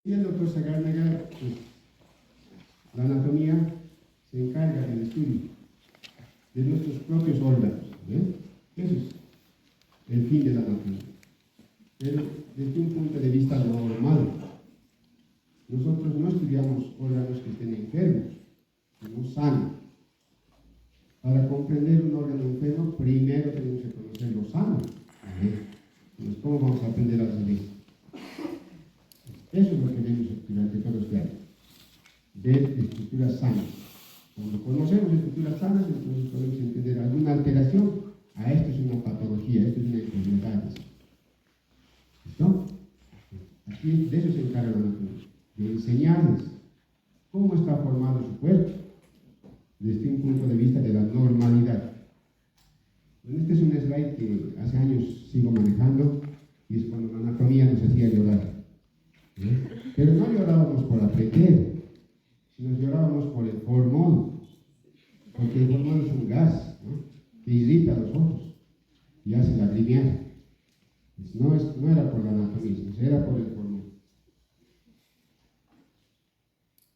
Y el doctor Sagárnaga, pues, la anatomía se encarga del estudio de nuestros propios órganos. Eso es el fin de la anatomía. Pero desde un punto de vista normal, nosotros no estudiamos órganos que estén enfermos, sino sanos. Para comprender un órgano enfermo, primero tenemos que conocer lo sano. Entonces, ¿cómo vamos a aprender a hacer eso? Eso es lo que vemos durante todo este año. Ver estructuras sanas. Cuando conocemos estructuras sanas, entonces podemos entender alguna alteración. Esto es una patología, esto es una enfermedad. ¿Listo? Aquí de eso se encarga la anatomía, de enseñarles cómo está formado su cuerpo desde un punto de vista de la normalidad. Este es un slide que hace años sigo manejando y es cuando la anatomía nos hacía llorar. Pero no llorábamos por aprender, sino llorábamos por el formol, porque el formol es un gas, ¿no?, que irrita los ojos y hace lagrimear. No era por la anatomía, era por el formol.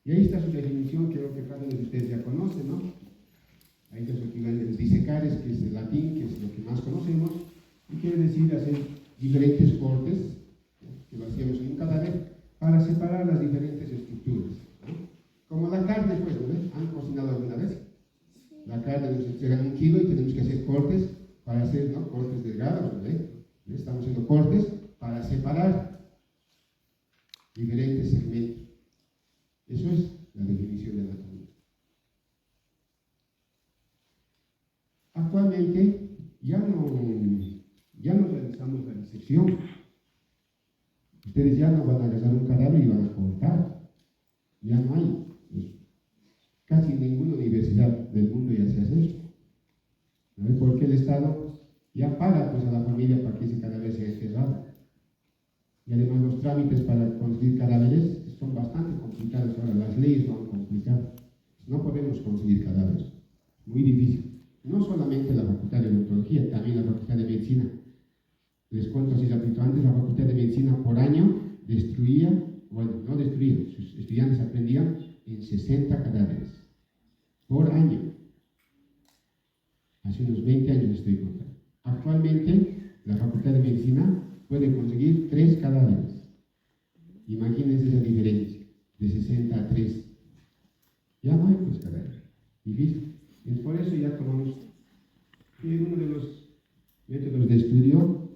Y ahí está su definición, creo que cada uno de ustedes ya conoce, ¿no? Ahí está su equivalente, el disecares, que es el latín, que es lo que más conocemos, y quiere decir hacer diferentes cortes, ¿no?, que lo hacíamos en un cadáver, para separar las diferentes estructuras, ¿no? Como la carne, pues, ¿no? ¿Han cocinado alguna vez? La carne nos entregan 1 kilo y tenemos que hacer cortes para hacer, ¿no?, cortes delgados, ¿no? Estamos haciendo cortes para separar diferentes segmentos. Eso es la definición de anatomía. Actualmente ya no realizamos la disección. Ustedes ya no van a agarrar un cadáver y van a cortar. Ya no hay. Pues, casi en ninguna universidad del mundo ya se hace eso. ¿No? Porque el Estado ya paga, pues, a la familia para que ese cadáver sea enterrado. Y además los trámites para conseguir cadáveres son bastante complicados. Ahora las leyes lo han complicado. No podemos conseguir cadáveres. Muy difícil. No solamente la Facultad de Odontología, también la Facultad de Medicina. Les cuento así rapidito. Antes la Facultad de Medicina por año no destruía, sus estudiantes aprendían en 60 cadáveres. Por año. Hace unos 20 años estoy contando. Actualmente la Facultad de Medicina puede conseguir 3 cadáveres. Imagínense esa diferencia, de 60 a 3. Ya no hay, pues, cadáveres. Difícil. Y por eso ya tomamos uno de los métodos de estudio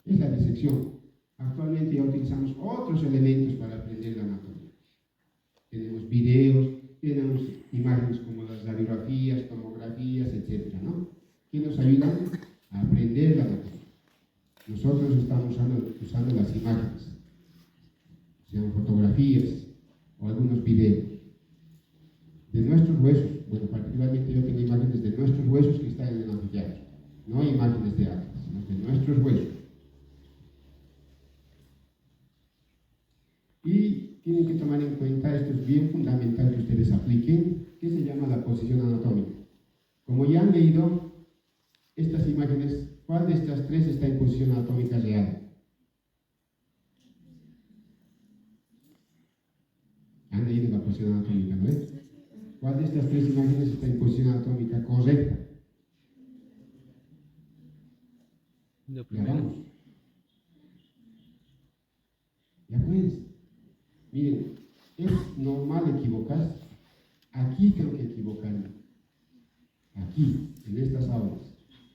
es la disección. Actualmente ya utilizamos otros elementos para aprender la anatomía. Tenemos videos, tenemos imágenes como las radiografías, tomografías, etcétera, ¿no?, que nos ayudan a aprender la anatomía. Nosotros estamos usando las imágenes, sean fotografías o algunos videos de nuestros huesos. Bueno, particularmente yo tengo imágenes de nuestros huesos que están en el anfiteatro. No hay imágenes de atlas, sino de nuestros huesos. Y tienen que tomar en cuenta, esto es bien fundamental que ustedes apliquen, que se llama la posición anatómica. Como ya han leído estas imágenes, ¿cuál de estas 3 está en posición anatómica real? Han leído la posición anatómica, ¿no es? ¿Cuál de estas 3 imágenes está en posición anatómica correcta? Ya vamos. Ya pues. Miren, es normal equivocarse. Aquí tengo que equivocarme. Aquí, en estas aulas,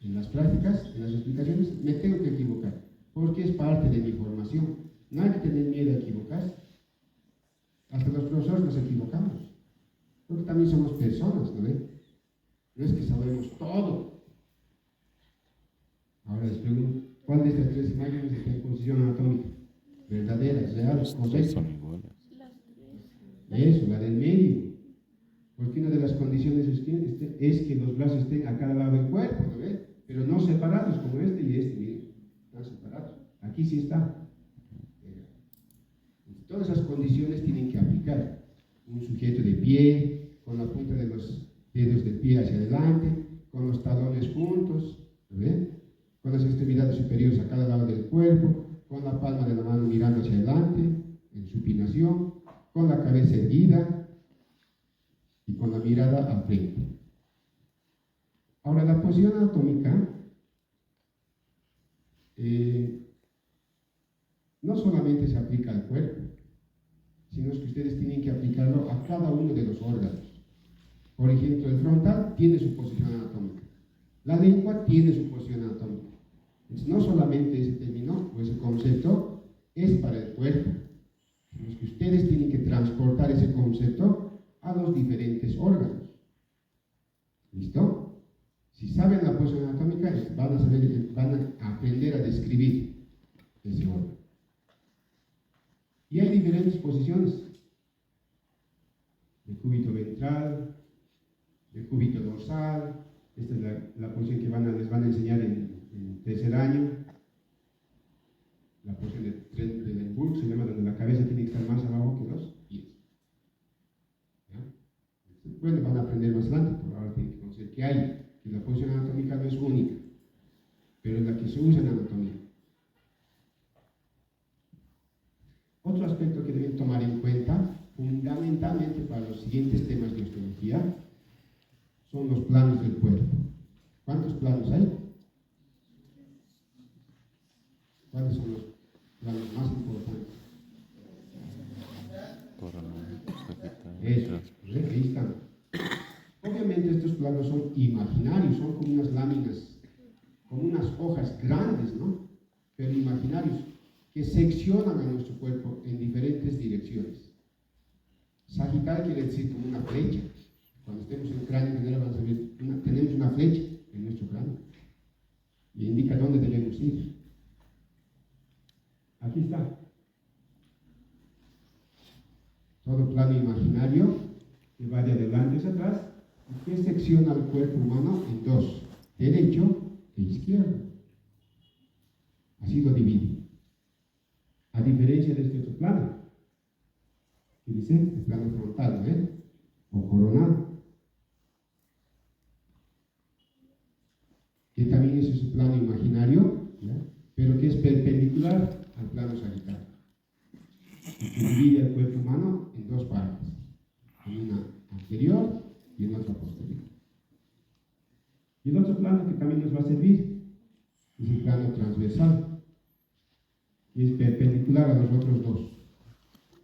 en las prácticas, en las explicaciones, me tengo que equivocar. Porque es parte de mi formación. No hay que tener miedo a equivocarse. Hasta los profesores nos equivocamos. Porque también somos personas, ¿no ven? No es que sabemos todo. Ahora les pregunto, ¿cuál de estas 3 imágenes está en posición anatómica? ¿Verdaderas, reales, correctas? Eso, la del medio. Porque una de las condiciones es que los brazos estén a cada lado del cuerpo, ¿no ven? Pero no separados como este y este, miren. Están separados. Aquí sí está. Todas esas condiciones tienen que aplicar. Un sujeto de pie, con la punta de los dedos del pie hacia adelante, con los talones juntos, ¿no ven?, con las extremidades superiores a cada lado del cuerpo, con la palma de la mano mirando hacia adelante, en supinación, con la cabeza erguida y con la mirada al frente. Ahora, la posición anatómica no solamente se aplica al cuerpo, sino que ustedes tienen que aplicarlo a cada uno de los órganos. Por ejemplo, el frontal tiene su posición anatómica, la lengua tiene su posición anatómica. Entonces, no solamente ese término o ese concepto es para el cuerpo, sino que ustedes tienen que transportar ese concepto a los diferentes órganos. ¿Listo? Si saben la posición anatómica, van a aprender a describir ese órgano. Y hay diferentes posiciones: el cúbito ventral, el cúbito dorsal. Esta es la posición que les van a enseñar en tercer año. La posición del Burke se llama, donde la cabeza tiene que estar más abajo que los pies. ¿Ya? Bueno, van a aprender más adelante, pero ahora tienen que conocer que hay, que la posición anatómica no es única, pero es la que se usa en anatomía. Otro aspecto que deben tomar en cuenta, fundamentalmente para los siguientes temas de osteología, son los planos del cuerpo. ¿Cuántos planos hay? ¿Cuáles son los planos más importantes? Eso, ahí están. Obviamente estos planos son imaginarios, son como unas láminas, como unas hojas grandes, ¿no? Pero imaginarios, que seccionan a nuestro cuerpo en diferentes direcciones. Sagital quiere decir como una flecha. Cuando estemos en el cráneo general vamos a ver, tenemos una flecha en nuestro cráneo y indica dónde debemos ir. Aquí está. Todo plano imaginario que va de adelante hacia atrás y que secciona al cuerpo humano en dos, derecho e izquierdo. Así lo divide. A diferencia de este otro plano, que dice el plano frontal, ¿ven? O coronal, que también es ese plano imaginario, ¿ya? Pero que es perpendicular al plano sagital, y que divide el cuerpo humano en dos partes, en una anterior y en otra posterior. Y el otro plano que también nos va a servir es el plano transversal, que es perpendicular a los otros dos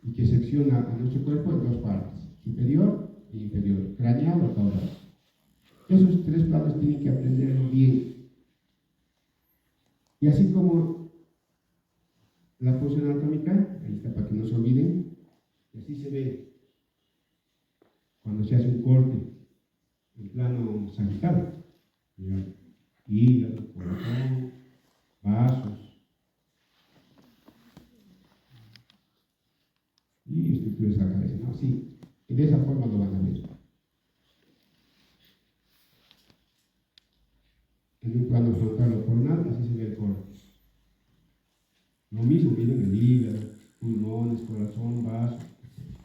y que secciona a nuestro cuerpo en dos partes, superior e inferior, craneal o caudal. Esos tres planos tienen que aprenderlo bien. Y así como la posición anatómica, ahí está para que no se olviden, y así se ve cuando se hace un corte en plano sagital, hígado, corazón, vasos y estructuras de la cabeza, ¿no? Así, y de esa forma lo van a ver. En un plano frontal o coronal, así se ve el corte. Lo mismo, miren el hígado, pulmones, corazón, vasos,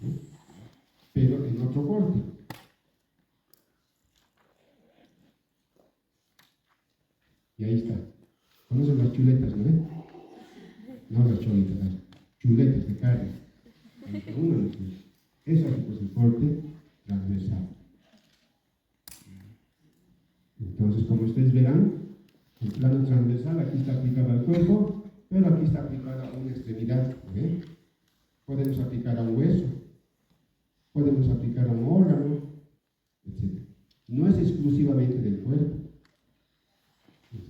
¿no? Pero en otro corte. Y ahí está. ¿Conocen las chuletas, no ven? No las cholitas, las chuletas de carne. Eso es pues, el corte transversal. Entonces, como ustedes verán, el plano transversal aquí está aplicado al cuerpo, pero aquí está aplicado a una extremidad. ¿Ven? Podemos aplicar a un hueso, podemos aplicar a un órgano, etc. No es exclusivamente del cuerpo.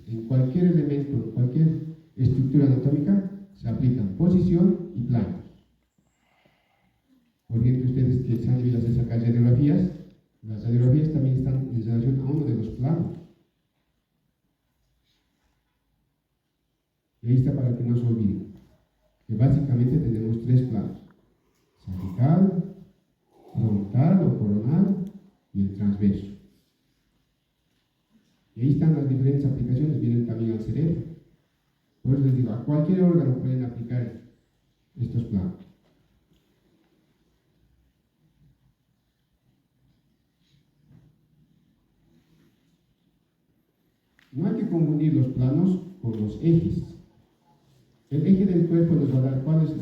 En cualquier elemento, en cualquier estructura anatómica, se aplican posición y planos. Por ejemplo, ustedes que se han debido hacer sacar radiografías, las radiografías también están en relación a uno de los planos. Y ahí está para que no se olviden, que básicamente tenemos tres planos: sagital, frontal o coronal y el transverso. Y ahí están las diferentes aplicaciones, vienen también al cerebro. Por eso les digo, a cualquier órgano pueden aplicar estos planos. No hay que confundir los planos con los ejes. El eje del cuerpo nos va a dar cuál es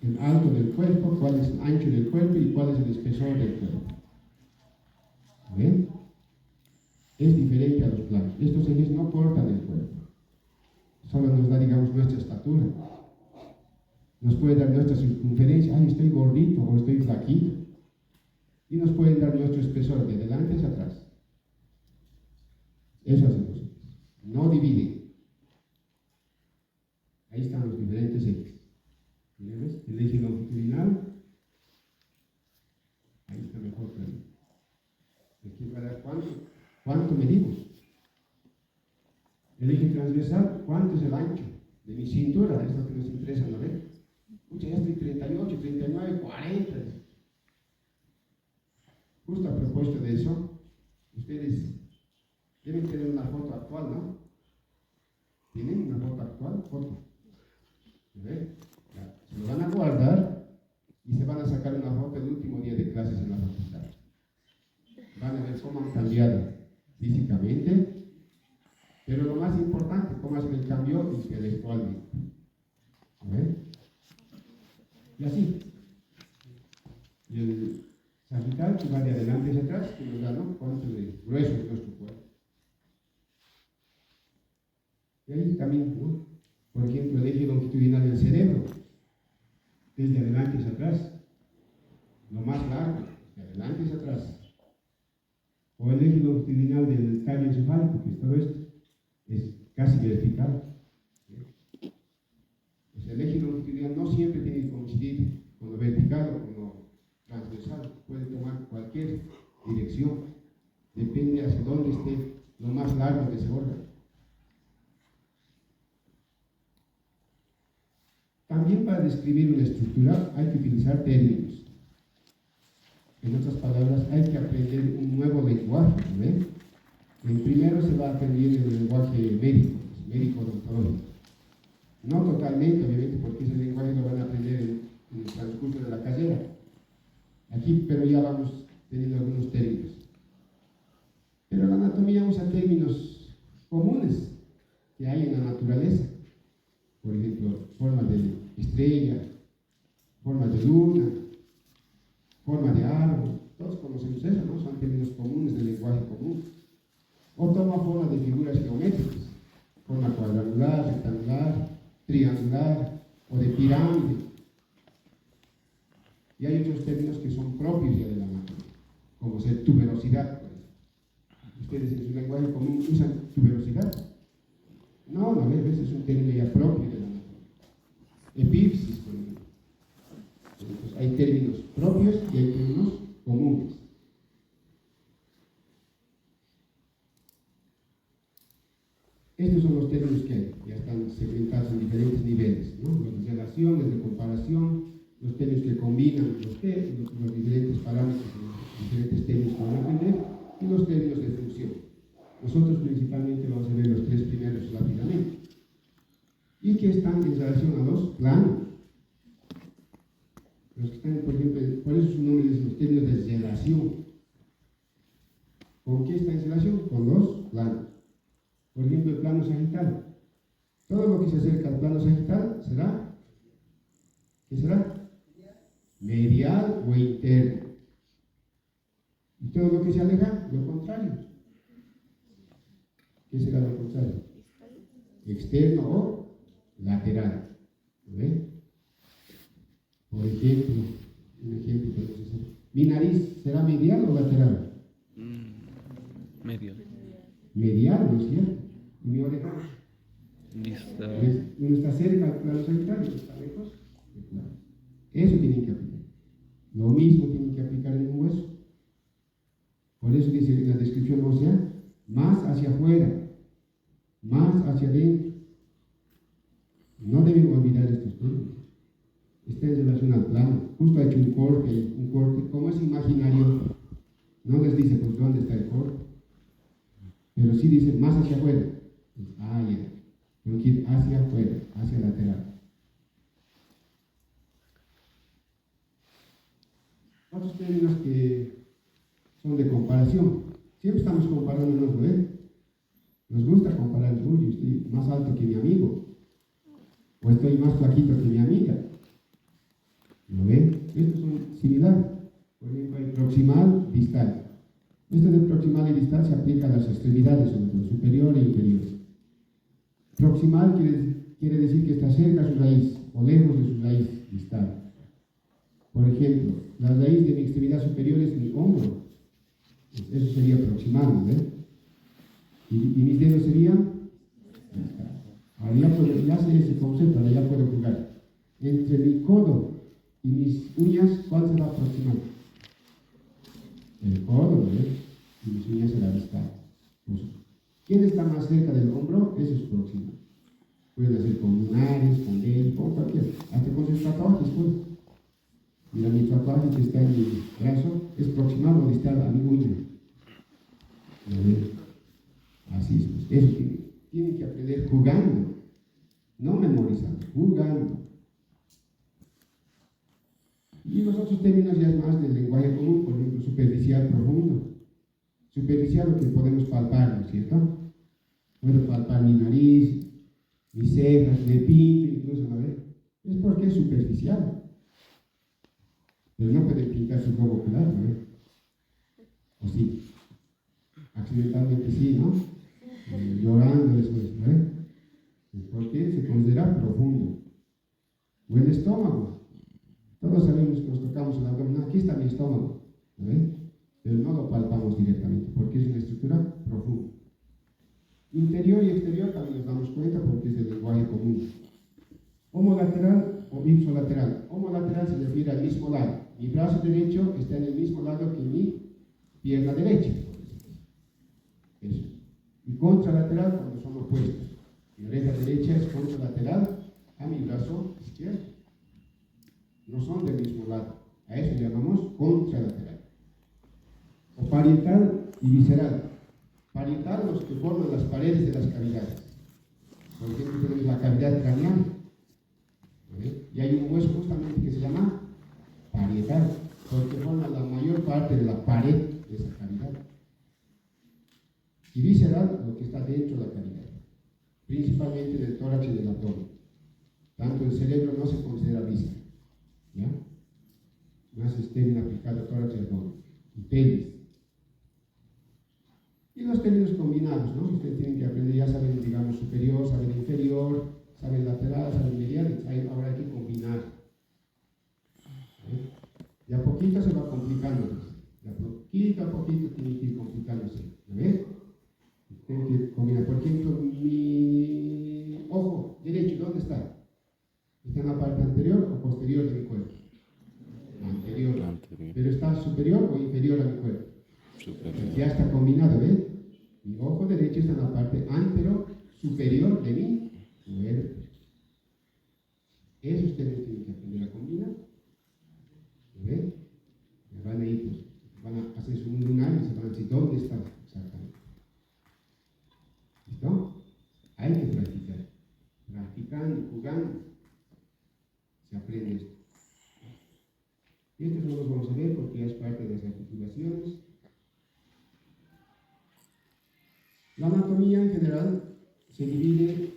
el alto del cuerpo, cuál es el ancho del cuerpo y cuál es el espesor del cuerpo. ¿Ven? Es diferente a los planos. Estos ejes no cortan el cuerpo. Solo nos da, digamos, nuestra estatura. Nos puede dar nuestra circunferencia. Ay, estoy gordito o estoy flaquito. Y nos pueden dar nuestro espesor de delante hacia atrás. Eso hacemos. No dividen. Ahí están los diferentes ejes. ¿Ves? El eje longitudinal. Ahí está mejor claro. Aquí va a dar cuánto medimos. El eje transversal, ¿cuánto es el ancho de mi cintura? Es lo que nos interesa, ¿no ven? Pucha, ya estoy 38, 39, 40. Justo a propósito de eso, ustedes deben tener una foto actual, ¿no? ¿Tienen una foto actual? Foto. ¿Ven? Se lo van a guardar y se van a sacar una foto el último día de clases en la facultad. Van a ver cómo han cambiado físicamente, pero lo más importante, cómo hacen el cambio intelectualmente. ¿Ven? Y así. Y el sagital que va de adelante hacia atrás, que nos da, ¿no?, cuánto de grueso es nuestro cuerpo. Y ahí también, ¿no?, por ejemplo, el eje longitudinal del cerebro, desde adelante hacia atrás, lo más largo, de adelante hacia atrás. O el eje longitudinal del tallo encefálico, que es todo esto, es casi vertical. Pues el eje longitudinal no siempre tiene que coincidir con lo vertical o con lo transversal, puede tomar cualquier dirección, depende hacia dónde esté lo más largo de ese órgano. También para describir una estructura hay que utilizar términos. En otras palabras, hay que aprender un nuevo lenguaje, ¿ven? En primero se va a aprender el lenguaje médico odontológico. No totalmente, obviamente, porque ese lenguaje lo van a aprender en el transcurso de la carrera. Aquí, pero ya vamos teniendo algunos términos. Pero la anatomía usa términos comunes que hay en la naturaleza. Por ejemplo, formas de estrella, formas de luna, forma de árbol. Todos conocemos eso, ¿no? Son términos comunes del lenguaje común. O toma forma de figuras geométricas, forma cuadrangular, rectangular, triangular o de pirámide. Y hay otros términos que son propios ya de la anatomía, como ser tuberosidad, por ejemplo. ¿Ustedes en su lenguaje común usan tuberosidad? No, a veces es un término ya propio de la anatomía. Epipsis, por ejemplo. Entonces, hay términos propios y hay términos comunes. Estos son los términos que hay, ya están segmentados en diferentes niveles, ¿no? Las relaciones de comparación, los términos que combinan los diferentes parámetros, los diferentes términos que van a aprender, y los términos de función. Nosotros principalmente vamos a ver los tres primeros rápidamente. Y que están en relación a los planos. Los que están, por ejemplo, por eso su nombre es los términos de relación. ¿Con qué está en relación? Con los planos. Por ejemplo, el plano sagital. Todo lo que se acerca al plano sagital será, ¿qué será? Medial o interno. Y todo lo que se aleja, lo contrario. ¿Qué será lo contrario? Externo o lateral. ¿Lo ven? Por ejemplo, un ejemplo podemos hacer. ¿Mi nariz será medial o lateral? Medial. Medial, ¿no es cierto? ¿Y mi oreja? Uno está cerca al plano sagital y está lejos del plano. Eso tienen que aplicar. Lo mismo tienen que aplicar en un hueso. Por eso dice en la descripción ósea, más hacia afuera, más hacia adentro. No deben olvidar estos términos. Está en relación al plano. Justo ha hecho un corte, como es imaginario, no les dice pues dónde está el corte, pero sí dice más hacia afuera. Ya. Tengo que ir hacia afuera, hacia lateral. Otros términos que son de comparación. Siempre estamos comparándonos, ¿no? Nos gusta comparar, uy, estoy más alto que mi amigo, o estoy más flaquito que mi amiga. ¿Lo ven? Estos son similares. Por ejemplo, hay proximal, distal. Esto de proximal y distal se aplica a las extremidades, sobre todo superior e inferior. Proximal quiere decir que está cerca de su raíz o lejos de su raíz distal. Por ejemplo, la raíz de mi extremidad superior es mi hombro. Eso sería proximal, ¿no? Y mis dedos serían distal. Ahora ya sé ese concepto, ahora ya puedo jugar. Entre mi codo y mis uñas, ¿cuál será proximal? El codo, ¿no? Y mis uñas será distal. Pues, ¿quién está más cerca del hombro? Eso es proximal. Puede ser con lunares, con dedos, con cualquier, hasta con sus tatuajes, pues. Mira, mi tatuaje que está en mi brazo es proximal o distal a mi uña. Así es, pues. Eso tienen que aprender jugando, no memorizando, jugando. Y los otros términos ya es más del lenguaje común, por ejemplo, superficial, profundo. Superficial lo que podemos palpar, ¿no es cierto? Puedo palpar mi nariz, mis cejas, me pinto incluso, ¿no ves? Es porque es superficial. Pero no puede pintar su globo ocular, ¿no ves? ¿O sí? Accidentalmente sí, ¿no? Llorando después, ¿no ves? Porque se considera profundo. O el estómago. Todos sabemos que nos tocamos el abdomen. Aquí está mi estómago, ¿no ves? Pero no lo palpamos directamente, porque es una estructura profunda. Interior y exterior también nos damos cuenta porque es del lenguaje común. Homolateral o ipsolateral. Homolateral se refiere al mismo lado. Mi brazo derecho está en el mismo lado que mi pierna derecha. Eso. Y contralateral cuando son opuestos. Mi oreja derecha es contralateral a mi brazo izquierdo. No son del mismo lado. A eso llamamos contralateral. O parietal y visceral. Parietal, los que forman las paredes de las cavidades. Por ejemplo, tenemos la cavidad craneal. Y hay un hueso justamente que se llama parietal, porque forma la mayor parte de la pared de esa cavidad. Y visceral, lo que está dentro de la cavidad, principalmente del tórax y del abdomen. Tanto el cerebro no se considera visceral, ¿ya? Más estéril aplicado al tórax y abdomen. Y pelvis. Y los términos combinados, ¿no? Ustedes tienen que aprender, ya saben, digamos, superior, saben inferior, saben lateral, saben medial, ahora hay que combinar. De a poquito se va complicando, de a poquito tiene que ir complicándose, ¿ves? Tengo que combinar. Por ejemplo, mi ojo derecho, ¿dónde está? ¿Está en la parte anterior o posterior de mi cuerpo? Anterior. ¿Pero está superior o inferior a mi cuerpo? Superior. Ya está combinado, ¿ves? Mi ojo derecho está en la parte anterior superior de mi cuerpo. Eso ustedes tienen que aprender a combinar. ¿Ven? Van a ir, pues, van a hacer su lunar y se van a decir dónde está exactamente. ¿Listo? Hay que practicar. Practicando, jugando, se aprende esto. Y estos no los vamos a ver porque ya es parte de las articulaciones. La anatomía en general se divide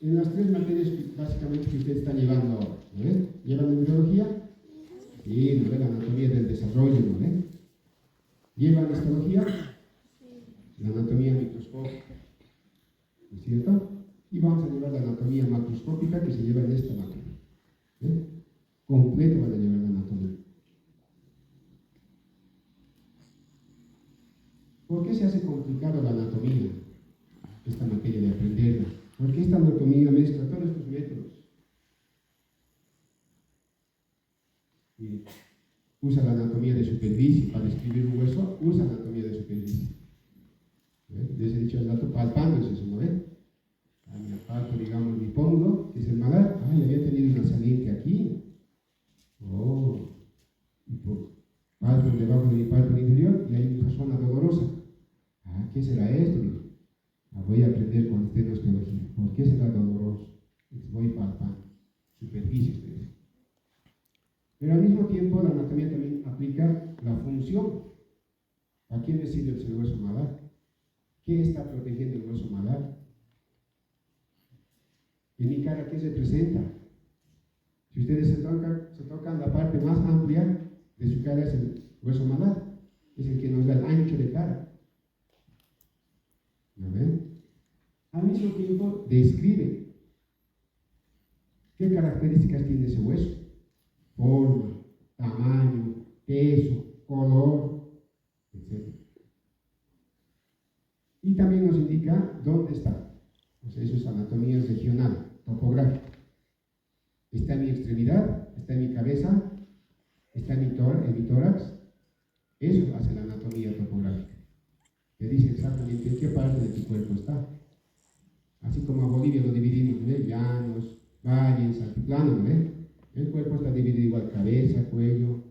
en las tres materias básicamente que ustedes están llevando ahora. ¿No ven? ¿Llevan embriología? Sí, ¿no ven? La anatomía del desarrollo, ¿no ven? ¿Llevan histología? La anatomía microscópica. ¿No es cierto? Y vamos a llevar la anatomía macroscópica que se lleva en esta materia. ¿Ven? Completo van a llevar la anatomía. ¿Por qué se hace complicado la anatomía? Esta materia de aprenderla. Porque esta anatomía mezcla todos estos métodos. Y usa la anatomía de superficie para describir un hueso, usa la anatomía de superficie. Les he dicho el dato palpándose eso, ¿no ven? A mi aparato, digamos, mi pómulo, que es el malar, había tenido una saliente aquí. Oh, y por palpo debajo de mi palpo inferior y hay una zona dolorosa. ¿Qué será esto? Voy a aprender cuando esté en osteología. ¿Por qué será doloroso? Voy palpando. Superficie, ustedes. Pero al mismo tiempo, la anatomía también aplica la función. ¿A quién le sirve el hueso malar? ¿Qué está protegiendo el hueso malar? En mi cara, ¿qué se presenta? Si ustedes se tocan la parte más amplia de su cara, es el hueso malar, es el que nos da el ancho de cara. ¿No ven? Al mismo tiempo describe qué características tiene ese hueso: forma, tamaño, peso, color, etc. Y también nos indica dónde está. O sea, eso es anatomía regional, topográfica. Está en mi extremidad, está en mi cabeza, está en mi tórax. Eso hace la anatomía topográfica. Te dice exactamente en qué parte de tu cuerpo está. Así como a Bolivia lo dividimos, ¿no? Llanos, valles, altiplano, ¿no? El cuerpo está dividido igual: cabeza, cuello,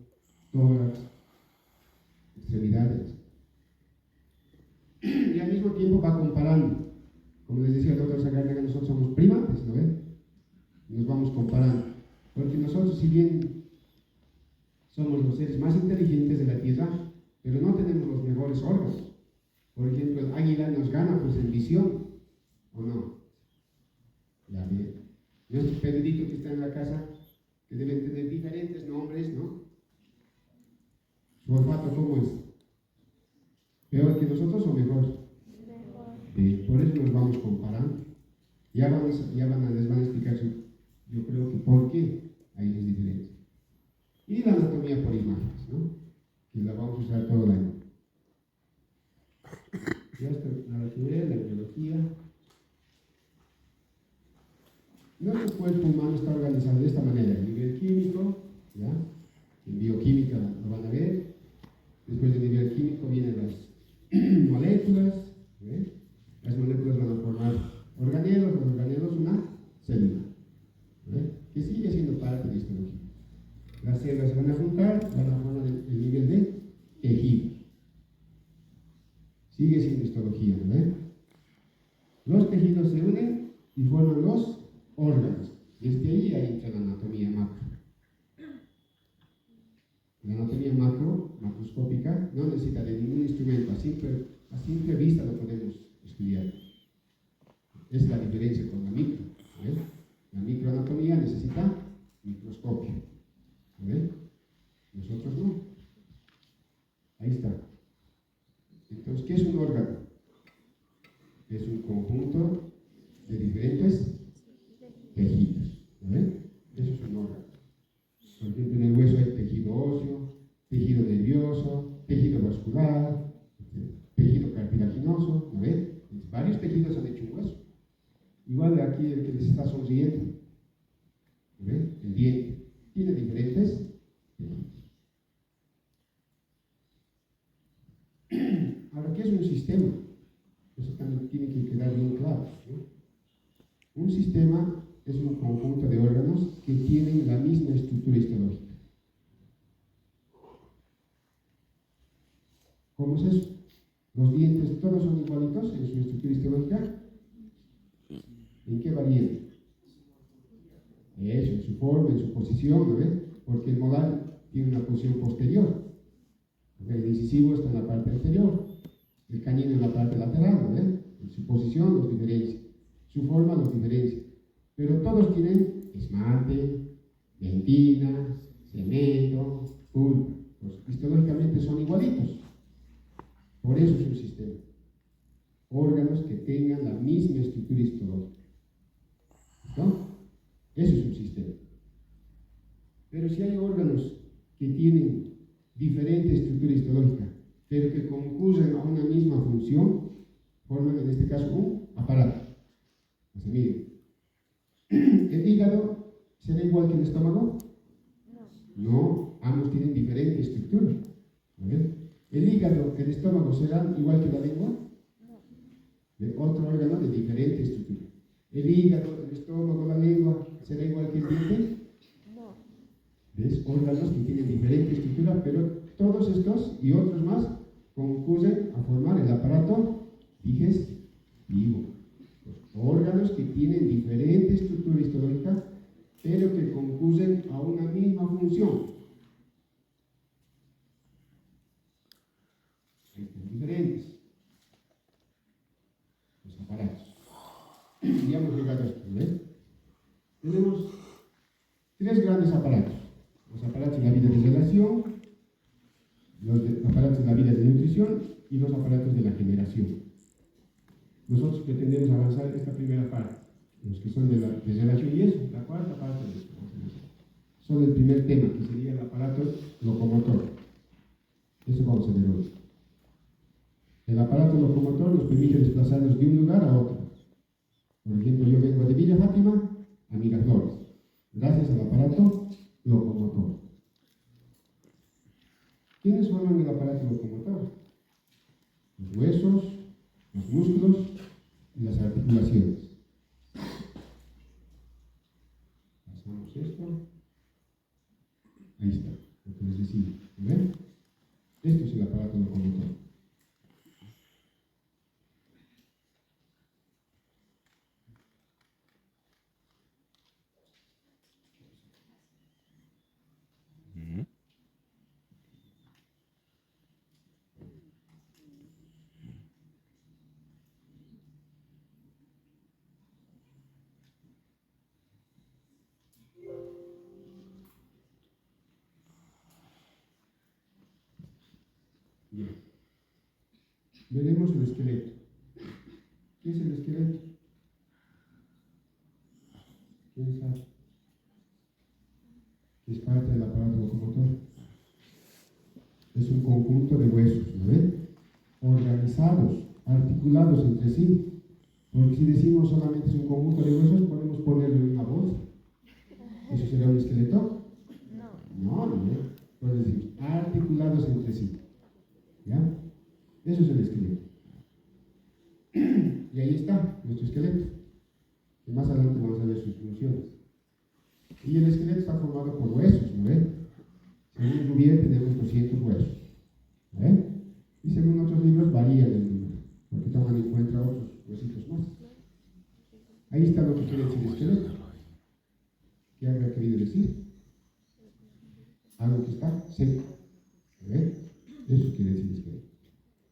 tórax, extremidades. Y al mismo tiempo va comparando. Como les decía el doctor Zagardiaga, nosotros somos primates, ¿no ven? Nos vamos comparando. Porque nosotros, si bien somos los seres más inteligentes de la Tierra, pero no tenemos los mejores órganos. Por ejemplo, el águila nos gana pues en visión, ¿o no? Ya ve. Nuestro perrito que está en la casa, que deben tener diferentes nombres, ¿no? ¿Su olfato cómo es? ¿Peor que nosotros o mejor? Por eso nos vamos comparando. Les van a explicar, yo creo que por qué hay esa diferencia. Y la anatomía por imágenes, ¿no? Que la vamos a usar todo el año. Ya está la anatomía, la biología. Nuestro cuerpo humano está organizado de esta manera: a nivel químico, ¿ya? En bioquímica lo van a ver. Después del nivel químico vienen las moléculas, ¿eh? Las moléculas van a formar organelos, los organelos una célula, ¿eh? Que sigue siendo parte de histología. Las células se van a juntar, van a formar el nivel de tejido. Sigue siendo histología, ¿eh? Los tejidos se unen y forman los órganos. Desde ahí entra la anatomía macro. La anatomía macroscópica, no necesita de ningún instrumento, a simple vista lo podemos estudiar. Es la diferencia con la micro. ¿Ves? La microanatomía necesita microscopio. ¿Ves? Nosotros no. Ahí está. Entonces, ¿qué es un órgano? Es un conjunto de diferentes tejidos. ¿Ves? Eso es un órgano. Por ejemplo, en el hueso hay tejido óseo, tejido nervioso, tejido vascular, tejido cartilaginoso, ¿no ven? Varios tejidos han hecho un hueso. Igual de aquí el que les está sonriendo, ¿no ven? El diente tiene diferentes tejidos. Ahora, ¿qué es un sistema? Eso también tiene que quedar bien claro, ¿no? Un sistema es un conjunto de órganos que tienen la misma estructura histológica. ¿Cómo es eso? Los dientes todos son igualitos en su estructura histológica. ¿En qué varían? Eso, en su forma, en su posición, ¿no ven? Porque el molar tiene una posición posterior. El incisivo está en la parte anterior, el canino en la parte lateral, ¿no ven? En su posición los diferencia, su forma los diferencia. Pero todos tienen esmalte, dentina, cemento, pulpa. Pues, histológicamente son igualitos. Por eso es un sistema. Órganos que tengan la misma estructura histológica. ¿No? Eso es un sistema. Pero si hay órganos que tienen diferente estructura histológica, pero que concurren a una misma función, forman en este caso un aparato. O sea, miren, ¿el hígado será igual que el estómago? No, ambos tienen diferente estructura. ¿Vale? ¿El hígado, el estómago serán igual que la lengua? De otro órgano de diferente estructura. ¿El hígado, el estómago, la lengua será igual que el diente? ¿Ves? Órganos que tienen diferente estructura, pero todos estos y otros más concurren a formar el aparato digestivo. Los órganos que tienen diferente estructura histológica, pero que concurren a una misma función. Diferentes. Los aparatos. Ya hemos llegado a esto, ¿ves? Tenemos tres grandes distribución y los aparatos de la generación. Nosotros pretendemos avanzar en esta primera parte, los que son de la relación y eso, la cuarta parte de esto. Solo el primer tema, que sería el aparato locomotor. Eso vamos a ver hoy. El aparato locomotor nos permite desplazarnos de un lugar a otro. Por ejemplo, yo vengo de Villa Fátima a Miraflores, gracias al aparato locomotor. ¿Quiénes forman el aparato locomotor? Los huesos, los músculos y las articulaciones. Pasamos esto. Ahí está, lo que les decía. ¿Ven? Esto es el aparato locomotor. Bien. Veremos el esqueleto. ¿Qué es el esqueleto? ¿Quién sabe? ¿Qué es parte del aparato locomotor? Es un conjunto de huesos, ¿no ven? Organizados, articulados entre sí. Porque si decimos solamente es un conjunto de huesos, podemos ponerlo en una bolsa. ¿Eso será un esqueleto? No, no. Puedes decir articulados entre sí. ¿Ya? Eso es el esqueleto. Y ahí está nuestro esqueleto. Que más adelante vamos a ver sus funciones. Y el esqueleto está formado por huesos, ¿no ven? Según Rubier tenemos 200 huesos. ¿No ven? Y según otros libros varía el número, porque toman en cuenta otros huesitos más. Ahí está lo que quiere decir esqueleto. ¿Qué habría querido decir? Algo que está seco. ¿No ven? Eso quiere decir esqueleto.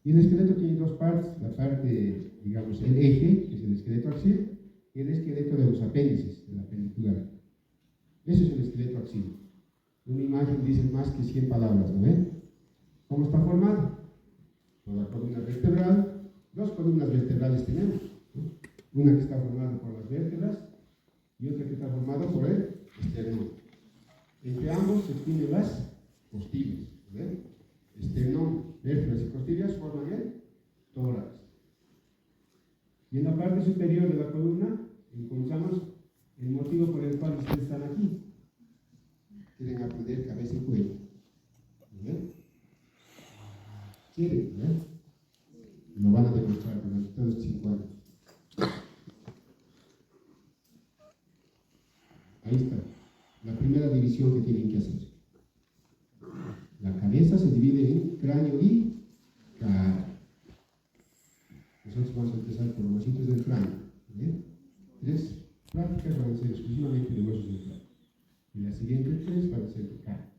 Y el esqueleto tiene dos partes, la parte, digamos, el eje, que es el esqueleto axial, y el esqueleto de los apéndices, el apendicular. Eso es el esqueleto axial. Una imagen dice más que 100 palabras, ¿no ven? ¿Cómo está formado? Por la columna vertebral, dos columnas vertebrales tenemos, ¿no? Una que está formada por las vértebras y otra que está formada por el esternón. Entre ambos se tienen las costillas, ¿no ven? Esternón, vértebras y costillas forman el tórax. Y en la parte superior de la columna encontramos el motivo por el cual ustedes están aquí. Quieren aprender cabeza y cuello. ¿Ven? ¿Quieren? ¿Ven? Lo van a demostrar durante todos estos 5 años. Ahí está. La primera división que tienen que hacer. La cabeza se divide en cráneo y cara. Nosotros vamos a empezar por los huesitos del cráneo. ¿Ven? 3 prácticas van a ser exclusivamente de huesos del cráneo. Y las siguientes 3 van a ser de cara.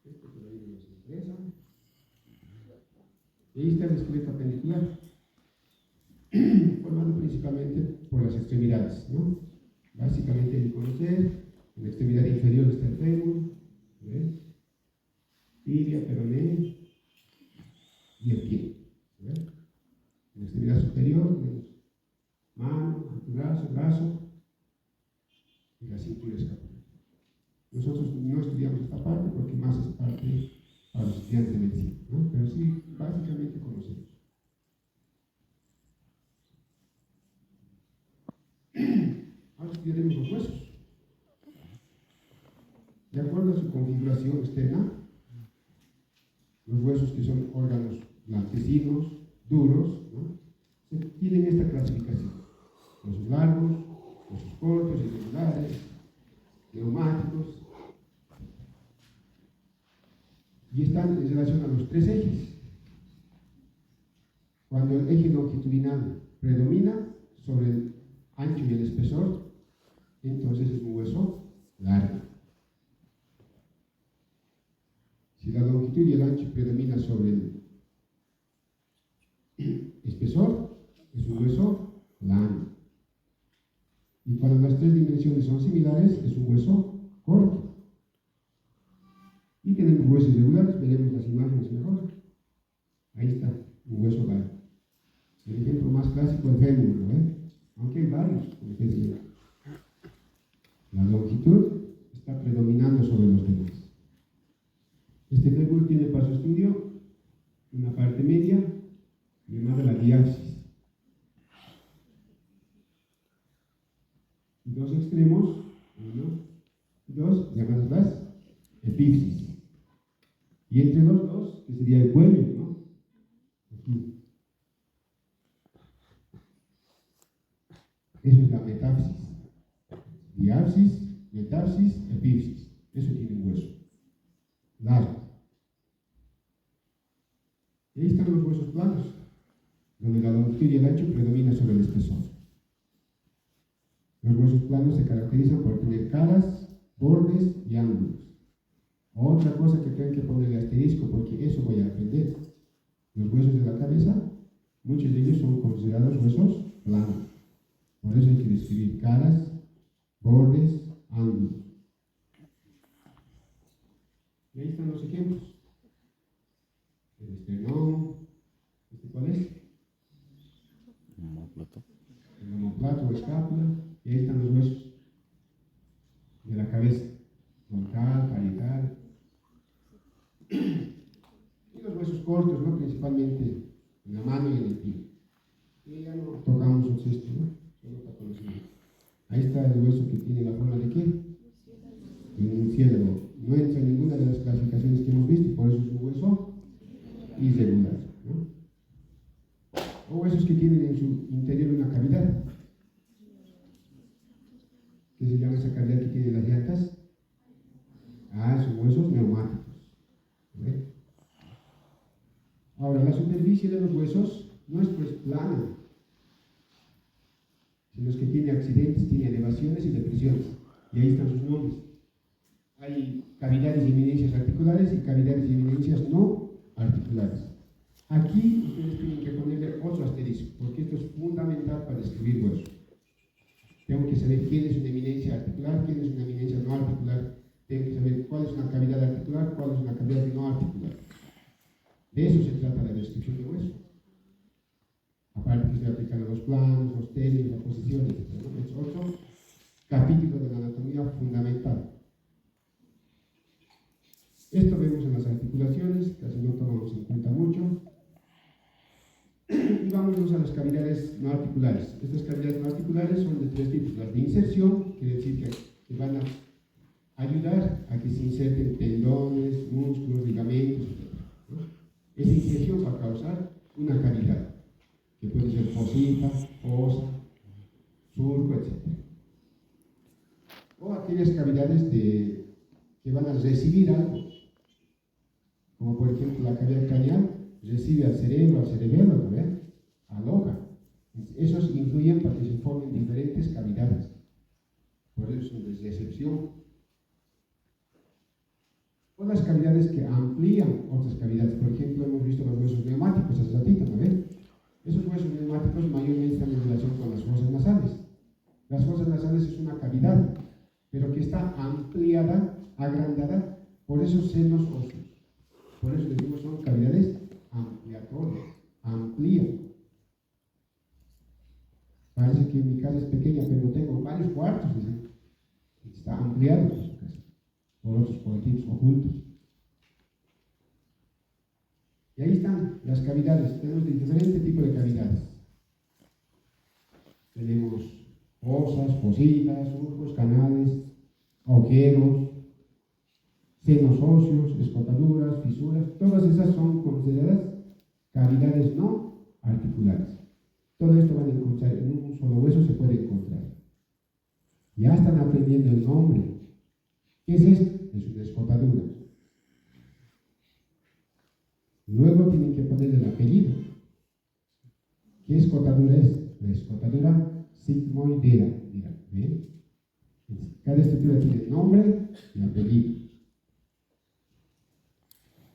Esto por ahí nos interesa. Y ahí está el esqueleto apendicular, formado principalmente por las extremidades, ¿no? Básicamente hay que conocer, en la extremidad inferior está el fémur, ¿ves? Tibia, peroné y el pie, ¿ves? En la extremidad superior tenemos mano, antebrazo, brazo y la cintura escapular. Nosotros no estudiamos esta parte porque más es parte para los estudiantes de medicina, ¿no? Pero sí, básicamente conocemos. Ahora estudiaremos los huesos. De acuerdo a su configuración externa, los huesos que son órganos blanquecinos, duros, ¿no? Tienen esta clasificación: huesos largos, huesos cortos, irregulares, neumáticos, y están en relación a los 3 ejes. Cuando el eje longitudinal predomina sobre el ancho y el espesor, entonces es un hueso largo. Si la longitud y el ancho predomina sobre el espesor, es un hueso plano. Y cuando las 3 dimensiones son similares, es un hueso corto. Y tenemos huesos irregulares, veremos las imágenes mejor. Ahí está, un hueso largo. El ejemplo más clásico, el fémur, ¿no? Aunque hay varios, como decía. La longitud está predominando sobre los demás. Este fémur tiene para su estudio una parte media llamada la diapsis. Dos extremos, uno, dos, llamadas las epífisis. Y entre los dos, que sería el cuello, ¿no? Aquí. Eso es la metapsis. Diapsis, metapsis, epífisis. Eso tiene un hueso largo. Y ahí están los huesos planos, donde la longitud y el ancho predomina sobre el espesor. Los huesos planos se caracterizan por tener caras, bordes y ángulos. Otra cosa que tengo que ponerle asterisco, porque eso voy a aprender. Los huesos de la cabeza, muchos de ellos son considerados huesos planos. Por eso hay que describir caras, bordes, ángulos. Y ahí están los ejemplos. El esternón, ¿este cuál es? El omóplato o escápula, y ahí están los huesos de la cabeza, frontal, parietal. Y los huesos cortos, ¿no? Principalmente en la mano y en el pie. Y ya no tocamos un cesto, ¿no? Solo para conocer. Ahí está el hueso que tiene la forma de qué? De un murciélago. No entra en ninguna de las clasificaciones que hemos visto, por eso es un hueso irregular, ¿no? O huesos que tienen en su interior una cavidad. ¿Qué se llama esa cavidad que tiene las llantas? Son huesos neumáticos. ¿Ve? Ahora, la superficie de los huesos no es pues plana, sino que tiene accidentes, tiene elevaciones y depresiones. Y ahí están sus nombres. Hay cavidades y eminencias articulares y cavidades y eminencias no articulares. Aquí ustedes tienen que ponerle otro asterisco, porque esto es fundamental para describir huesos. Tengo que saber quién es una eminencia articular, quién es una eminencia no articular. Tengo que saber cuál es una cavidad articular, cuál es una cavidad no articular. De eso se trata la descripción de hueso. Aparte que se aplican a los planos, los términos, las posiciones, etc. Es otro capítulo de la anatomía fundamental. Esto vemos en las articulaciones, casi no tomamos en cuenta mucho. Y vámonos a las cavidades no articulares. Estas cavidades no articulares son de tres tipos. Las de inserción, quiere decir que van a ayudar a que se inserten tendones, músculos, ligamentos, etc. ¿No? Esa inserción va a causar una cavidad, que puede ser fosita, fosa, surco, etc. O aquellas cavidades que van a recibir algo, como por ejemplo la cavidad craneal recibe al cerebro, al cerebelo, ¿no? Aloja. Esos influyen para que se formen diferentes cavidades. Por eso son de recepción. O las cavidades que amplían otras cavidades. Por ejemplo, hemos visto los huesos neumáticos hace ratito, ¿no ven? Esos huesos neumáticos mayormente están en relación con las fosas nasales. Las fosas nasales es una cavidad, pero que está ampliada, agrandada por esos senos óseos. Por eso decimos son cavidades ampliatorias, amplían. Parece que mi casa es pequeña, pero tengo varios cuartos, ¿sí? Está ampliado por su casa, por otros colectivos ocultos. Y ahí están las cavidades. Tenemos diferente tipo de cavidades. Tenemos fosas, fositas, surcos, canales, agujeros, senos óseos, escotaduras, fisuras. Todas esas son consideradas cavidades no articulares. Todo esto van a encontrar en un solo hueso, se puede encontrar. Ya están aprendiendo el nombre. ¿Qué es esto? Es una escotadura. Luego tienen que poner el apellido. ¿Qué escotadura es? La escotadura sigmoidea. Mira, ¿ven? Cada estructura tiene nombre y apellido.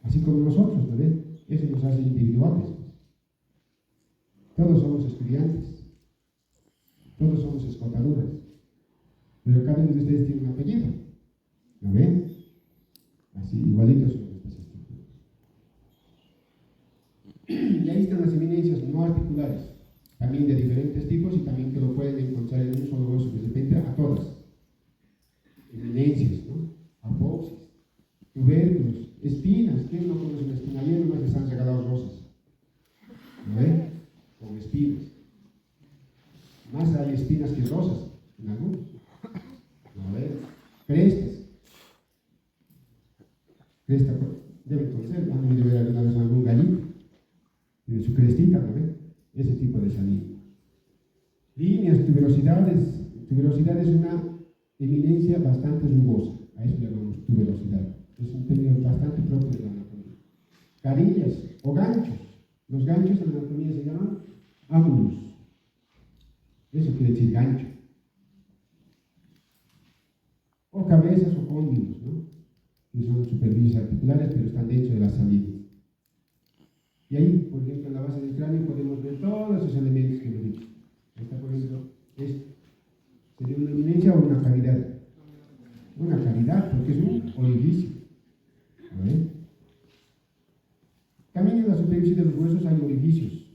Así como nosotros, ¿no ven? Eso nos hace individuales. Todos somos estudiantes. Todos somos escotaduras. Pero cada uno de ustedes tiene un apellido. ¿Lo ven? Así, igualito también de diferentes tipos y también que lo pueden encontrar en un solo hueso, que se encuentra a todas. Eminencias, ¿no? Apopsis, tubérculos, espinas. ¿Quién no conoce una espina? Ayer nomás les han regalado rosas. ¿No ven? Con espinas. Más hay espinas que rosas, en algunos. ¿No ven? Crestas. Cresta, deben conocer, han debido ver alguna vez algún gallito. Tiene su crestita, ¿no ven? Ese tipo de salida. Líneas, tuberosidades. Tuberosidad es una eminencia bastante rugosa. A eso le llamamos tuberosidad. Es un término bastante propio de la anatomía. Carillas o ganchos. Los ganchos en la anatomía se llaman ángulos. Eso quiere decir gancho. O cabezas o cóndilos, ¿no? Que son superficies articulares, pero están dentro de las salidas. Y ahí, por ejemplo, en la base del cráneo podemos ver todos esos elementos que hemos dicho. Esta, por ejemplo, sería una eminencia o una cavidad. Una cavidad, porque es un orificio. A ver. También en la superficie de los huesos hay orificios.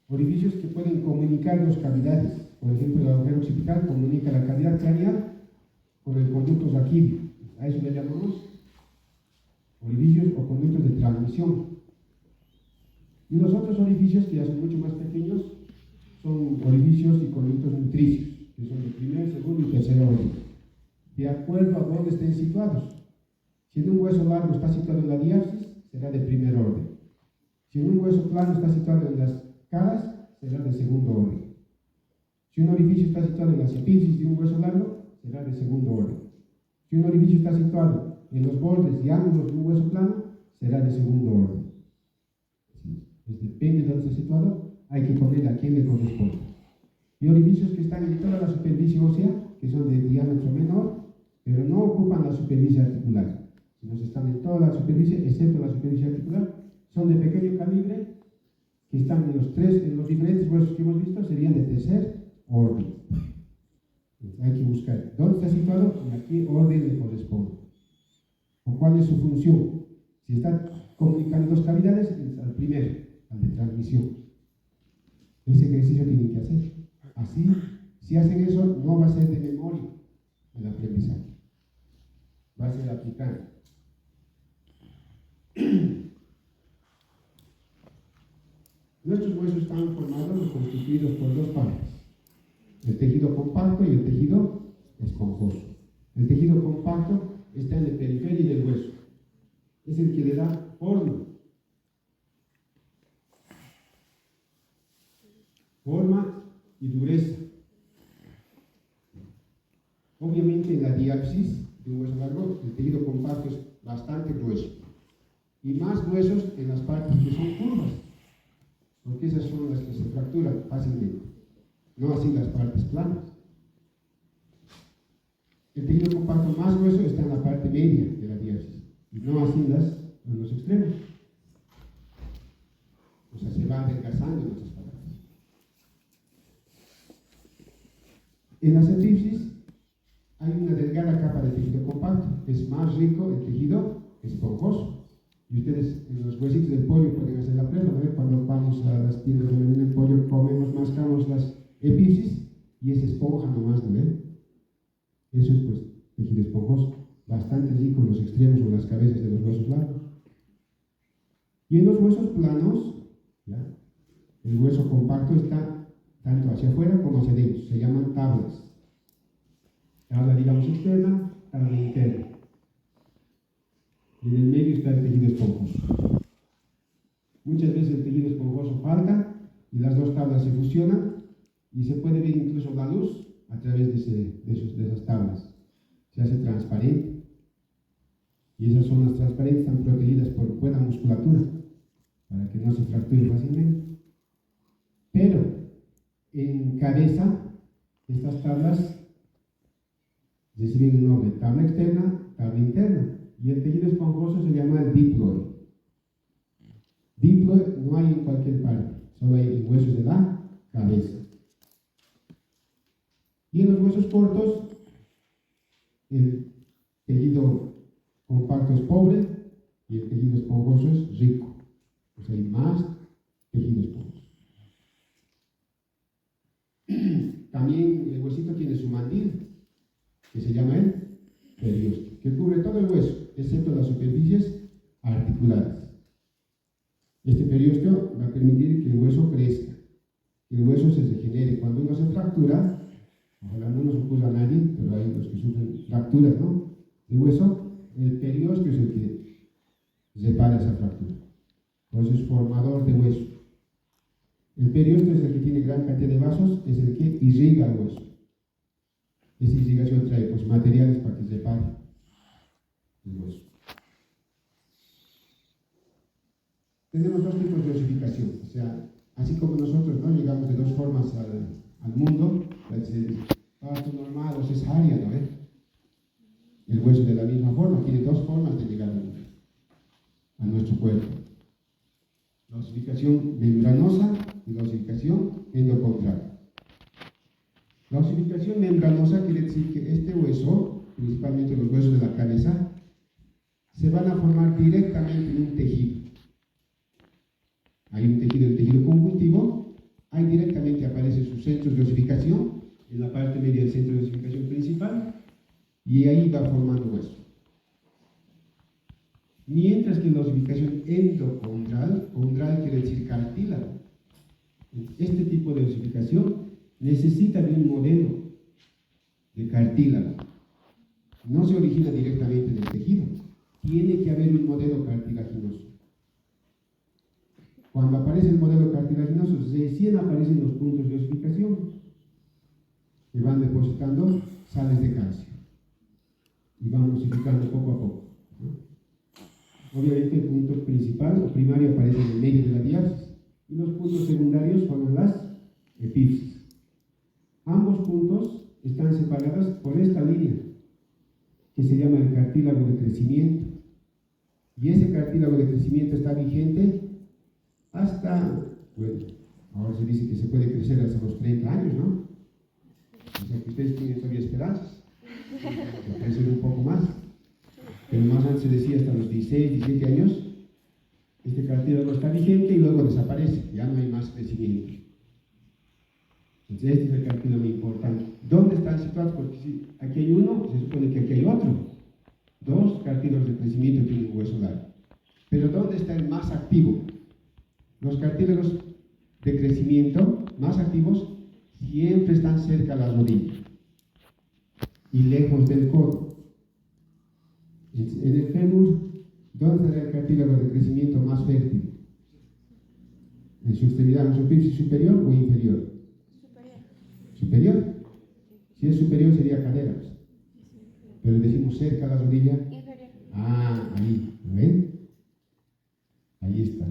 Orificios que pueden comunicar dos cavidades. Por ejemplo, el agujero occipital comunica la cavidad craneal con el conducto raquídeo. A eso le llamamos orificios o conductos de transmisión. Y los otros orificios, que ya son mucho más pequeños, son orificios y conductos nutricios, que son de primer, segundo y tercer orden, de acuerdo a dónde estén situados. Si en un hueso largo está situado en la diapsis, será de primer orden. Si en un hueso plano está situado en las caras, será de segundo orden. Si un orificio está situado en las epífisis de un hueso largo, será de segundo orden. Si un orificio está situado en los bordes y ángulos de un hueso plano, será de segundo orden. Pues depende de dónde esté situado, hay que poner a quién le corresponde. Y orificios que están en toda la superficie ósea, que son de diámetro menor, pero no ocupan la superficie articular, sino que están en toda la superficie, excepto la superficie articular, son de pequeño calibre, que están en los diferentes huesos que hemos visto, serían de tercer orden. Entonces hay que buscar dónde está situado y a qué orden le corresponde. O cuál es su función. Si está comunicando dos cavidades, al primero, al de transmisión. Ese ejercicio tienen que hacer. Así, si hacen eso, no va a ser de memoria el aprendizaje. Va a ser aplicado. Nuestros huesos están formados o constituidos por dos partes: el tejido compacto y el tejido esponjoso. El tejido compacto está en la periferia del hueso. Es el que le da forma. Forma y dureza. Obviamente en la diapsis de un hueso largo, el tejido compacto es bastante grueso. Y más gruesos en las partes que son curvas, porque esas son las que se fracturan fácilmente. No así las partes planas. El tejido compacto más grueso está en la parte media de la diapsis, y no así en los extremos. O sea, se va adelgazando en otras palabras. En las epífisis hay una delgada capa de tejido compacto. Es más rico el tejido esponjoso. Y ustedes en los huesitos del pollo pueden hacer la prueba, ¿no? Cuando vamos a las tiendas donde venden el pollo, comemos, mascamos las epífisis y es esponja nomás, ¿no ven? Eso es pues tejido esponjoso, bastante rico en los extremos o en las cabezas de los huesos largos. Y en los huesos planos, ¿ya? El hueso compacto está tanto hacia afuera como hacia adentro, se llaman tablas. Tabla, digamos, externa, tabla interna. Y en el medio está el tejido esponjoso. Muchas veces el tejido esponjoso falta y las dos tablas se fusionan y se puede ver incluso la luz a través de esas tablas. Se hace transparente. Y esas zonas transparentes están protegidas por buena musculatura para que no se fracture fácilmente. Pero en cabeza, estas tablas reciben el nombre tabla externa, tabla interna. Y el tejido esponjoso se llama el diploide. Diploide no hay en cualquier parte, solo hay en huesos de la cabeza. Y en los huesos cortos, el tejido compacto es pobre y el tejido esponjoso es rico. O sea, hay más tejido esponjoso. También el huesito tiene su mandil, que se llama el periósteo, que cubre todo el hueso, excepto las superficies articulares. Este periósteo va a permitir que el hueso crezca, que el hueso se regenere. Cuando uno se fractura, ojalá no nos ocurra a nadie, pero hay los que sufren fracturas, ¿no?, de hueso, el periósteo es el que repara esa fractura. Por eso es formador de hueso. El periósteo es el que tiene gran cantidad de vasos, es el que irriga el hueso. Esa irrigación trae pues materiales para que repare el hueso. Tenemos dos tipos de osificación, o sea, así como nosotros no llegamos de dos formas al mundo, parto normal o cesárea, ¿no? El hueso de la misma forma tiene dos formas de llegar a nuestro cuerpo: la osificación membranosa y la osificación endocondral. La osificación membranosa quiere decir que este hueso, principalmente los huesos de la cabeza, se van a formar directamente en un tejido. Hay un tejido, el tejido conjuntivo, ahí directamente aparecen sus centros de osificación, en la parte media del centro de osificación principal, y ahí va formando hueso. Mientras que la osificación endocondral, condral quiere decir cartílago, este tipo de osificación necesita de un modelo de cartílago. No se origina directamente del tejido, tiene que haber un modelo cartilaginoso. Cuando aparece el modelo cartilaginoso, recién aparecen los puntos de osificación que van depositando sales de calcio y van osificando poco a poco, ¿no? Obviamente el punto principal o primario aparece en el medio de la diapsis y los puntos secundarios forman las epífisis. Ambos puntos están separados por esta línea que se llama el cartílago de crecimiento, y ese cartílago de crecimiento está vigente hasta, bueno, ahora se dice que se puede crecer hasta los 30 años, ¿no? O sea que ustedes tienen todavía esperanzas de crecer un poco más, pero más antes se decía hasta los 16, 17 años este cartílago está vigente y luego desaparece, ya no hay más crecimiento. Entonces este es el cartílago importante. ¿Dónde están situados? Porque si aquí hay uno, se supone que aquí hay otro. Dos cartílagos de crecimiento tienen un hueso largo. Pero ¿dónde está el más activo? Los cartílagos de crecimiento más activos siempre están cerca a la rodilla y lejos del codo. En el fémur, ¿dónde está el cartílago de crecimiento más fértil? ¿En su extremidad, en su epífisis superior o inferior? Superior. Si es superior sería cadera, pero decimos cerca a la rodilla. Inferior. Ah, ahí, ¿lo ven? Ahí está.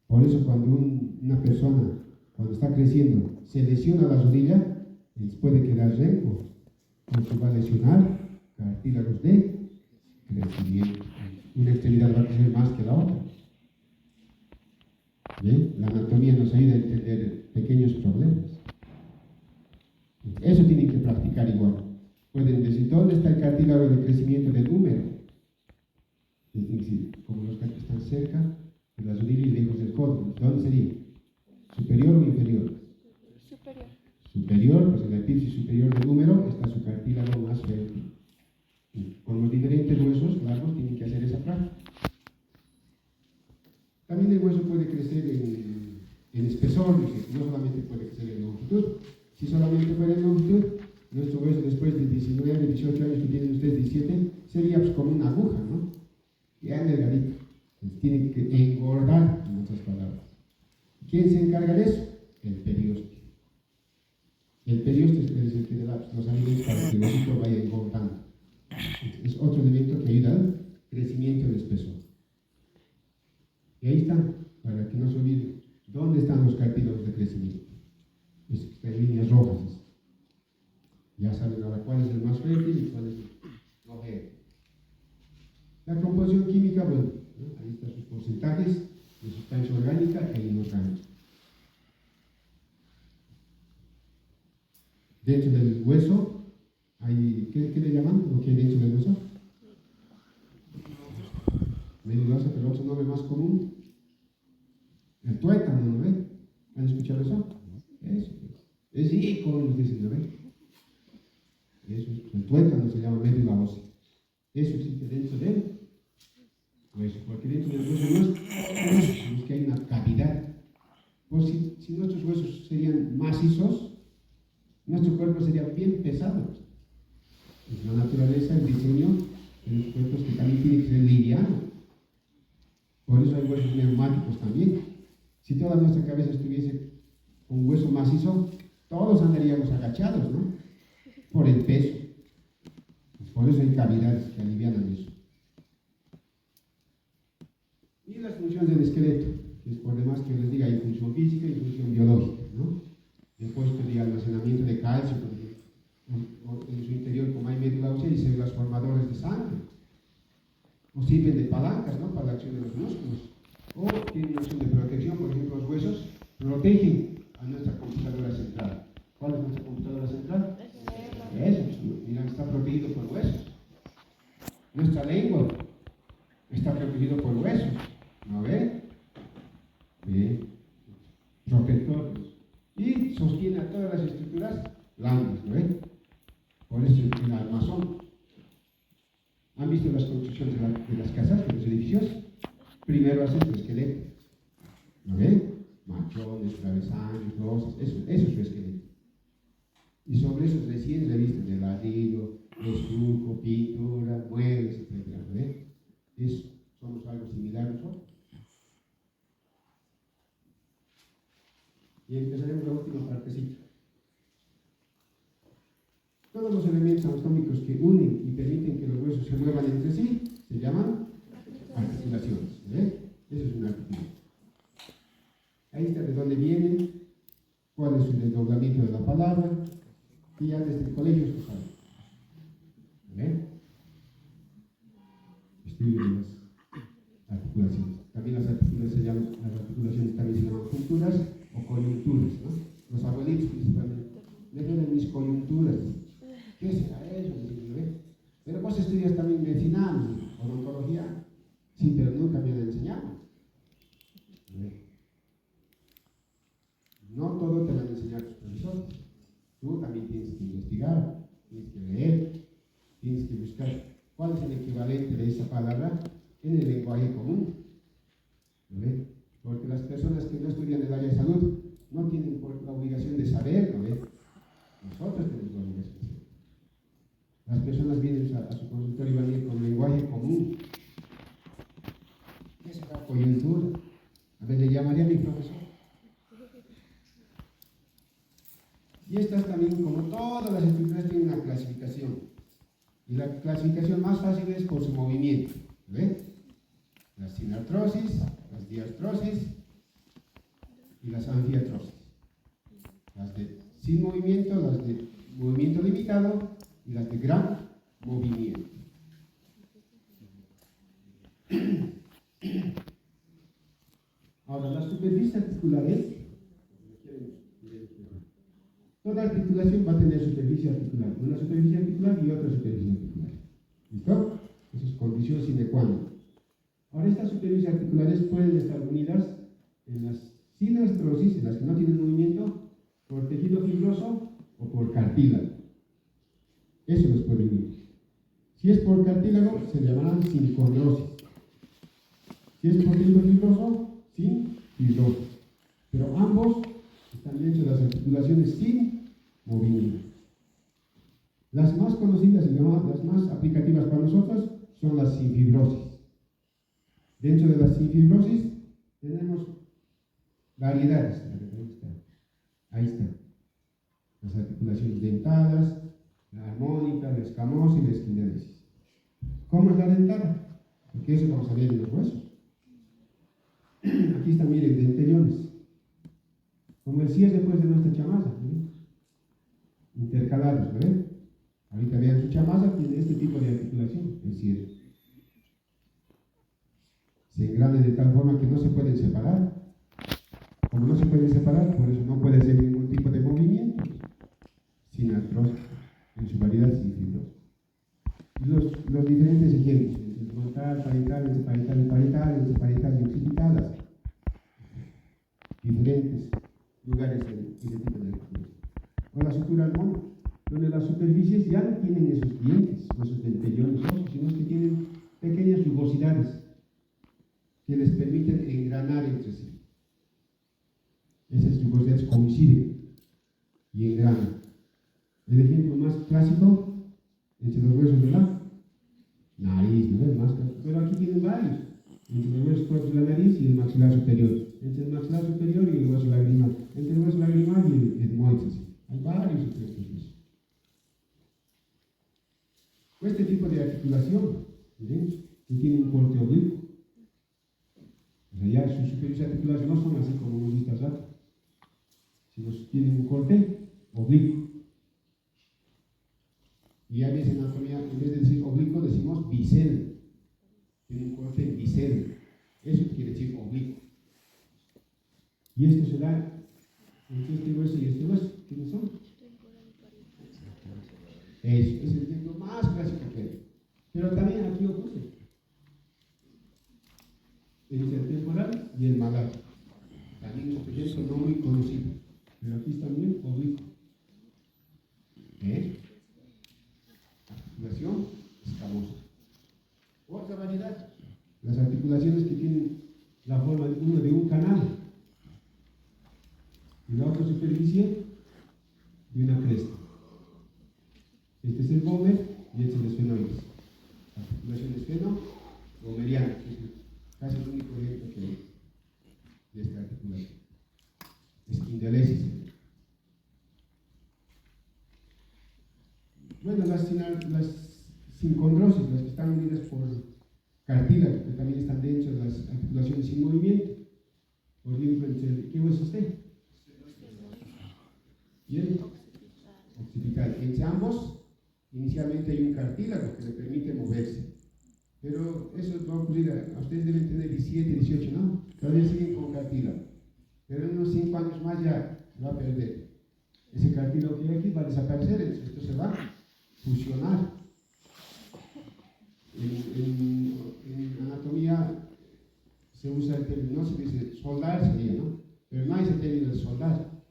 Por eso cuando una persona, cuando está creciendo, se lesiona la rodilla, les puede quedar renco, porque va a lesionar cartílagos de crecimiento. Una extremidad va a crecer más que la otra. ¿Bien? La anatomía nos ayuda a entender pequeños problemas. Eso tienen que practicar igual. Pueden decir, ¿dónde está el cartílago de crecimiento del húmero? Es decir, como los cartílagos están cerca de la rodilla y lejos del codo, ¿dónde sería? ¿Superior o inferior? Superior. Superior, pues en la epífisis superior del húmero está su cartílago más fértil. Con los diferentes huesos largos tienen que hacer esa práctica. También el hueso puede crecer en espesor, no solamente puede crecer en longitud. Si solamente fuera en longitud, nuestro hueso después de 19, 18 años que tienen ustedes, 17, sería pues como una aguja, ¿no? Ya delgadito. Entonces tiene que engordar, en otras palabras. ¿Quién se encarga de eso? El periósteo. El periósteo es el que le da los alimentos para que el huesito vaya engordando. Es otro elemento que ayuda al crecimiento del espesor. Y ahí están, para que no se olvide, ¿dónde están los cartílagos de crecimiento? Están en líneas rojas. Ya saben ahora cuál es el más fértil y cuál es el no fértil. La composición química, bueno, ¿no? Ahí están sus porcentajes de sustancia orgánica e inorgánica. Dentro del hueso hay, ¿qué le llaman? ¿Lo que hay dentro del hueso? Medulosa, pero otro nombre más común. El tuétano, ¿no ven? ¿Han escuchado eso? Eso. Es rico nos dice, ¿no ve? Eso es, el tuétano se llama médula ósea. Eso existe dentro del hueso, porque dentro del hueso no es que hay una cavidad. Pues si nuestros huesos serían macizos, nuestro cuerpo sería bien pesado. Es la naturaleza, el diseño de los cuerpos que también tiene que ser liviano. Por eso hay huesos neumáticos también. Si toda nuestra cabeza estuviese con hueso macizo, todos andaríamos agachados, ¿no? Por el peso. Pues por eso hay cavidades que alivianan eso. Y las funciones del esqueleto, que es por demás que les diga, hay función física y función biológica, ¿no? Depósitos de almacenamiento de calcio, en su interior, como hay médula ósea y células formadoras de sangre. O sirven de palancas, ¿no? Para la acción de los músculos. O tienen una acción de protección, por ejemplo, los huesos protegen a nuestra computadora central. ¿Cuál es nuestra computadora central? Eso, mira, está protegido por huesos. Nuestra lengua está protegido por huesos. ¿No ve? Bien. Protectores. Y sostiene a todas las estructuras blandas, ¿no ve? Por eso el armazón. ¿Han visto las construcciones de las casas, de los edificios? Primero hacen su esqueleto. ¿Lo ven? Machones, travesaños, losas, eso es su esqueleto. Y sobre eso recién se visten de ladrillo, estuco, pintura, muebles, etc. ¿Lo ven? Eso, somos algo similar nosotros. Y empezaremos la última partecita. Todos los elementos anatómicos que unen y permiten que los huesos se muevan entre sí se llaman articulaciones. ¿Ves? Eso es una articulación. Ahí está de dónde vienen, cuál es el desdoblamiento de la palabra, y ya desde el colegio se sabe. ¿Ves? Estudian las articulaciones. También las articulaciones también se llaman junturas o coyunturas, ¿no? Los abuelitos principalmente. Me duelen mis coyunturas. ¿Qué será eso? Pero vos estudias también medicina, odontología. Sí, pero nunca me han enseñado. No todo te van a enseñar tus profesores. Tú también tienes que investigar, tienes que leer, tienes que buscar cuál es el equivalente de esa palabra en el lenguaje común. ¿No? Porque las personas que no estudian el área de salud no tienen la obligación de saber, ¿no? Nosotros tenemos la obligación de saber. Las personas vienen a su consultorio y van a ir con lenguaje común. ¿Qué es la coyuntura? A ver, le llamaría a mi profesor. Y estas también, como todas las estructuras, tienen una clasificación. Y la clasificación más fácil es por su movimiento. ¿Ven? Las sinartrosis, las diartrosis y las anfiartrosis. Las de sin movimiento, las de movimiento limitado y las de gran movimiento. Ahora, las superficies articulares. Toda articulación va a tener superficie articular, una superficie articular y otra superficie articular. ¿Listo? Esa es condición sine qua non. Ahora, estas superficies articulares pueden estar unidas en las sinartrosis, en las que no tienen movimiento, por tejido fibroso o por cartílago. Eso los puede unir. Si es por cartílago, se llamarán sincondrosis. Si es por tejido fibroso, sinfibrosis. Pero ambos están dentro de las articulaciones sin movimiento. Las más conocidas y las más aplicativas para nosotros son las sinfibrosis. Dentro de las sinfibrosis tenemos variedades. Ahí está. Las articulaciones dentadas, la armónica, la escamosa y la esquinosis. ¿Cómo es la dentada? Porque eso vamos a ver en los huesos. Aquí están, miren, dentellones. Como el cierre después de nuestra chamaza, ¿sí? Intercalados, ¿ven? Ahorita vean su chamaza, tiene este tipo de articulación, el cierre. Se engranan de tal forma que no se pueden separar. Como no se pueden separar, por eso no puede hacer ningún tipo de movimiento. Sinartrosis, en su variedad sin fibrosis. Los diferentes ejemplos, el frontal, parietal, enceparietal y occipitalas. Diferentes lugares en ese tipo de articulación. la sutura al mono, donde las superficies ya no tienen esos dientes, esos dentellones, sino que tienen pequeñas rugosidades que les permiten engranar entre sí. Esas rugosidades coinciden y engranan. El ejemplo más clásico entre los huesos de la nariz, ¿no? El más clásico, pero aquí tienen varios, entre los huesos cortos de la nariz y el maxilar superior, entre el maxilar superior y el hueso lagrimal, entre el hueso lagrimal y el etmoides. Hay varios entre estos huesos. Este tipo de articulación, ¿sí? Que tiene un corte oblicuo. O sea, ya sus superficies articulares no son así como hemos visto hace rato, sino tienen un corte oblicuo. Y a veces en anatomía, en vez de decir oblicuo, decimos bisel. Tiene un corte bisel. Eso quiere decir oblicuo. Y esto se da entre este hueso y este hueso. ¿Quiénes son? Eso es el ejemplo más clásico que hay. Pero también aquí ocurre. El intertemporal y el malar. También es un ejemplo no muy conocido. Pero aquí está bien oblicuo. Articulación escamosa. Otra variedad. Las articulaciones que tienen la forma de un canal y la otra superficie de una cresta. Este es el Gomer y este es el esfenoides. Articulación esfeno-gomeriana, que es casi el único ejemplo que hay de esta articulación. Esquindelesis. Bueno, las sincondrosis, las que están unidas por cartílago, que también están dentro de las articulaciones sin movimiento. Por ejemplo, ¿qué hueso es usted? ¿Y el occipital? Entre ambos, inicialmente hay un cartílago que le permite moverse. Pero eso va a ocurrir, a ustedes deben tener 17, 18, ¿no? Todavía siguen con cartílago. Pero en unos 5 años más ya se va a perder. Ese cartílago que hay aquí va a desaparecer, esto se va a fusionar. En anatomía se usa el término, no se dice soldar, sería, ¿no? Pero no hay ese término de soldar.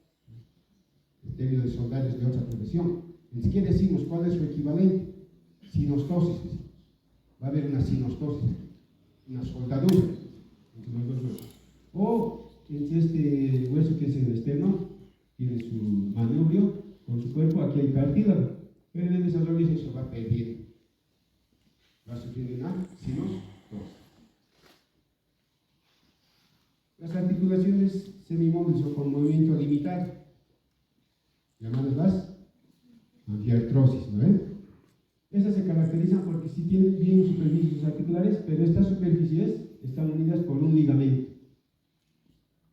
El término de soldar es de otra profesión. Entonces, ¿qué decimos? ¿Cuál es su equivalente? Sinostosis. Va a haber una sinostosis, una soldadura entre los dos huesos. O entre este hueso que es el externo, tiene su manubrio con su cuerpo, aquí hay cartílago. Pero en el desarrollo eso va perdiendo. Va sufriendo una sinostosis. Las articulaciones semimóviles o con movimiento limitado, llamadas las anfiartrosis, ¿no ven? Estas se caracterizan porque sí tienen bien superficies articulares, pero estas superficies están unidas por un ligamento.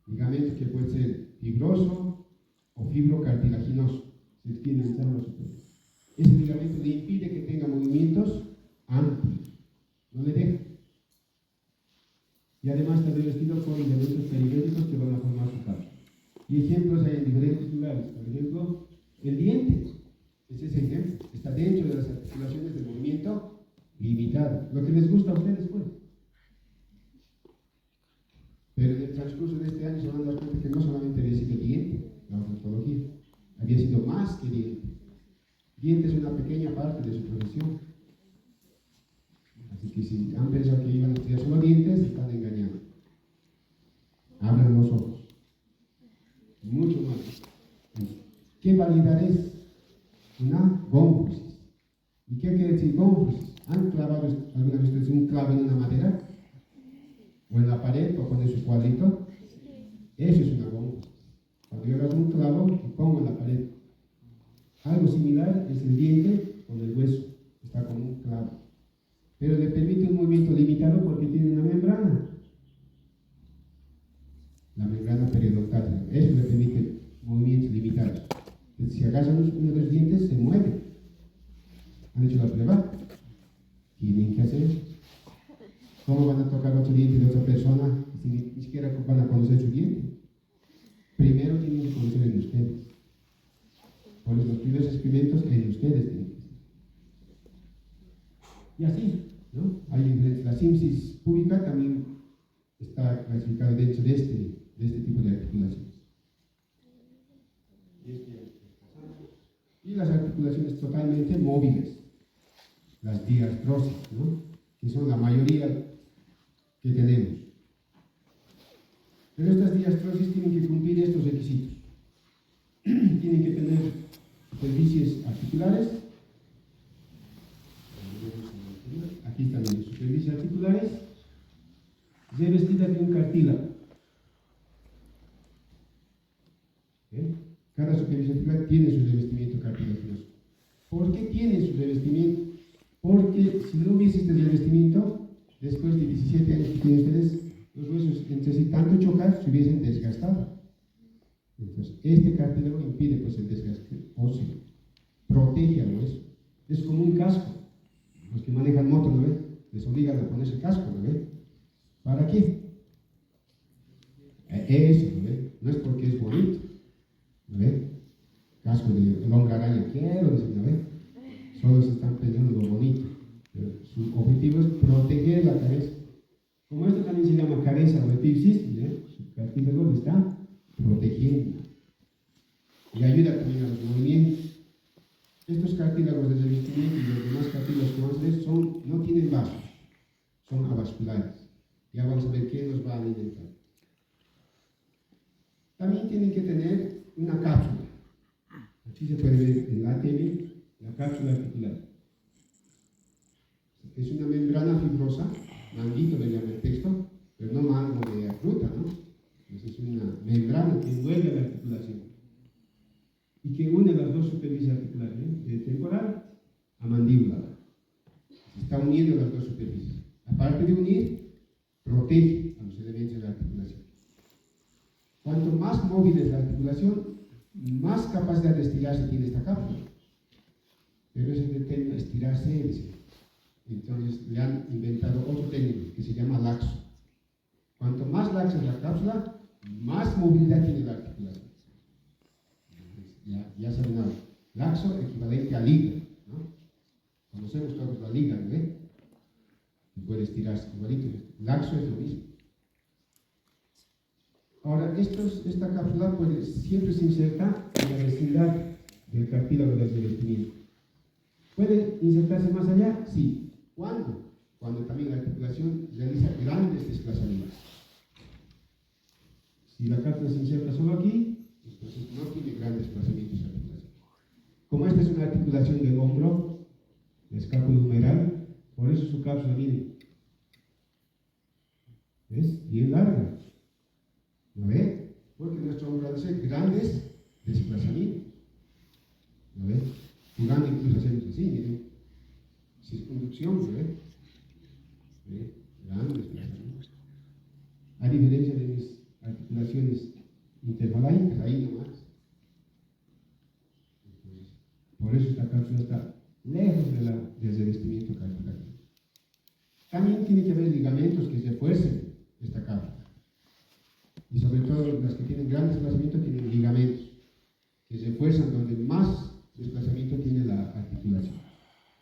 Ligamento que puede ser fibroso o fibrocartilaginoso. Se extiende en ambas superficies. Ese ligamento le impide que tenga movimientos amplios. No le deja. Y además está revestido con ligamentos periféricos que van a formar su capa. Y ejemplos hay en diferentes lugares. Por ejemplo, el diente. Ese es el ejemplo. Está dentro de las articulaciones de movimiento limitado. Lo que les gusta a ustedes, pues. Pero en el transcurso de este año se van a dar cuenta que no solamente había sido diente, la odontología, había sido más que diente. Diente es una pequeña parte de su profesión. Así que si han pensado que iban a estudiar solo dientes, están engañando. Abran los ojos. Mucho más. ¿Qué variedad es? Una gónfosis. ¿Y qué quiere decir gónfosis? ¿Han clavado alguna vez ustedes un clavo en una madera? ¿O en la pared para poner su cuadrito? Eso es una gónfosis. Cuando yo agarro un clavo y pongo en la pared. Algo similar es el diente con el hueso. Está como un clavo. Pero le permite un movimiento limitado porque tiene una membrana. La membrana periodontal. Eso le permite movimientos limitados. Entonces, si agarran uno de los dientes, se mueve. ¿Han hecho la prueba? Tienen que hacer. ¿Cómo van a tocar otro diente de otra persona si ni siquiera van a conocer su diente? Primero tienen que conocer en ustedes. Por los primeros experimentos en ustedes tienen que ser. Y así, ¿no? Hay la simsis púbica también está clasificada dentro de este tipo de articulaciones. Y Y las articulaciones totalmente móviles, las diastrosis, ¿no? Que son la mayoría que tenemos. Pero estas diastrosis tienen que cumplir estos requisitos. Tienen que tener superficies articulares. Aquí están las superficies articulares, revestidas de un cartílago. Cada superficie articular tiene su revestimiento cartilaginoso. ¿Por qué tiene su revestimiento? Porque si no hubiese este revestimiento, después de 17 años que tienen ustedes, los huesos entre sí tanto chocar se hubiesen desgastado. Entonces, este cartílago impide pues, el desgaste óseo, protege al hueso. Es como un casco. Los que manejan moto, ¿no ven? Les obligan a ponerse el casco, ¿no ven? ¿Para qué? Eso, ¿no ven? No es porque es bonito, ¿no ven? Casco de longa araña, quiero decir, ¿no ven? Solo se están pensando lo bonito. Pero su objetivo es proteger la cabeza. Como esto también se llama cabeza o epipsis, su cartílago lo está protegiendo. Y ayuda también a los movimientos. Estos cartílagos de revestimiento y los demás cartílagos que vamos a ver no tienen vasos, son avasculares. Ya vamos a ver qué nos va a alimentar. También tienen que tener una cápsula. Aquí se puede ver en la tele la cápsula articular. Es una membrana fibrosa, manguito le llama el texto, pero no mango de fruta, ¿no? Entonces es una membrana que envuelve la articulación y que une las dos superficies articulares, de temporal a mandíbula. Está uniendo las dos superficies. Aparte de unir, protege a los elementos de la articulación. Cuanto más móvil es la articulación, más capacidad de estirarse tiene esta cápsula. Pero ese término estirarse, entonces le han inventado otro término que se llama laxo. Cuanto más laxa es la cápsula, más movilidad tiene la articulación. Ya saben algo. Laxo equivalente a liga, ¿no? Conocemos todos la liga, ¿no? Que puede estirarse igualito. Laxo es lo mismo. Ahora, esta cápsula siempre se inserta en la vecindad del cartílago del revestimiento. ¿Puede insertarse más allá? Sí. ¿Cuándo? Cuando también la articulación realiza grandes desplazamientos. Si la cápsula se inserta solo aquí, entonces no tiene grandes desplazamientos de articulación. Como esta es una articulación del hombro, la escápula humeral, por eso su cápsula viene. ¿Ves? Bien larga. ¿No ve? Porque nuestro hombro hace grandes desplazamientos. ¿No ve? Jugando incluso hacemos así, miren. Circunducción, ¿no ve? ¿Ve? Grandes desplazamientos. A diferencia de mis articulaciones intervalaicas, ahí nomás. Entonces, por eso esta cápsula está lejos del revestimiento cartilaginoso. También tiene que haber ligamentos que refuercen esta cápsula. Y sobre todo las que tienen gran desplazamiento tienen ligamentos que se refuerzan donde más desplazamiento tiene la articulación.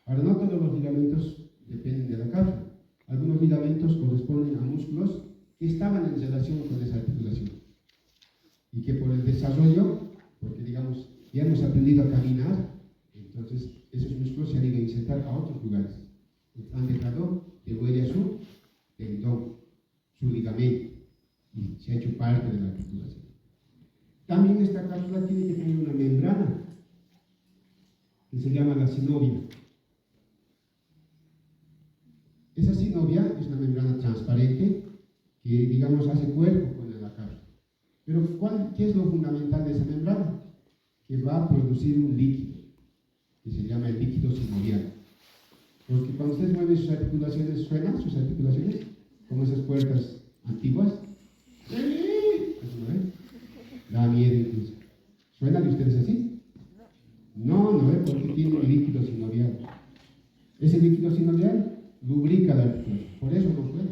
Ahora, no todos los ligamentos dependen de la cápsula. Algunos ligamentos corresponden a músculos que estaban en relación con esa articulación y que por el desarrollo, porque digamos, ya hemos aprendido a caminar, entonces esos músculos se han ido a insertar a otros lugares. Han dejado de huella su tendón, su ligamento, y se ha hecho parte de la articulación. También esta cápsula tiene que tener una membrana que se llama la sinovia. Esa sinovia es una membrana transparente que, digamos, hace cuerpo con la cápsula. Pero ¿qué es lo fundamental de esa membrana? Que va a producir un líquido que se llama el líquido sinovial. Porque cuando ustedes mueven sus articulaciones, ¿suenan sus articulaciones? Como esas puertas antiguas. Da miedo incluso. ¿Suenan ustedes así? No, porque tiene un líquido sinovial. Ese líquido sinovial lubrica la articulación, por eso no suena.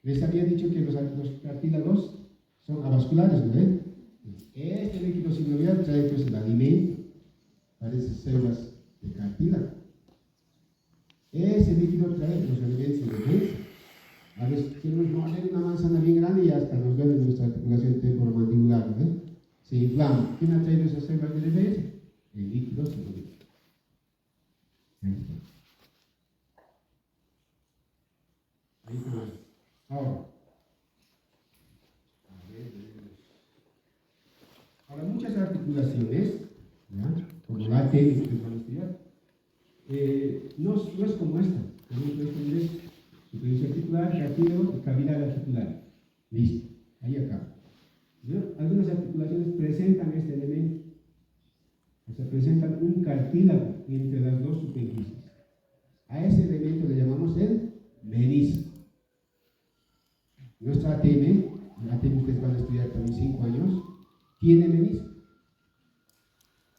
Les había dicho que los cartílagos son avasculares, ¿no ven? Este líquido sinovial trae pues el alimento para esas células de cartílago. Ese líquido trae los elementos de defensa. A veces queremos morder una manzana bien grande y hasta nos duele nuestra articulación temporomandibular, ¿no? Se inflama. ¿Quién ha traído esas células de defensa? en líquidos y no líquidos. Ahí está. Ahí está. Ahora. Ahora, muchas articulaciones, ¿ya? Como la ATM que ustedes van a estudiar, no es como esta. Por ejemplo, esto es superficie articular, cartílago y cavidad articular. Listo, ahí acaba. ¿No? Algunas articulaciones presentan este elemento, o sea, presentan un cartílago entre las dos superficies. A ese elemento le llamamos el menisco. Nuestra ATM, la ATM ustedes van a estudiar también 5 años, tiene menisco.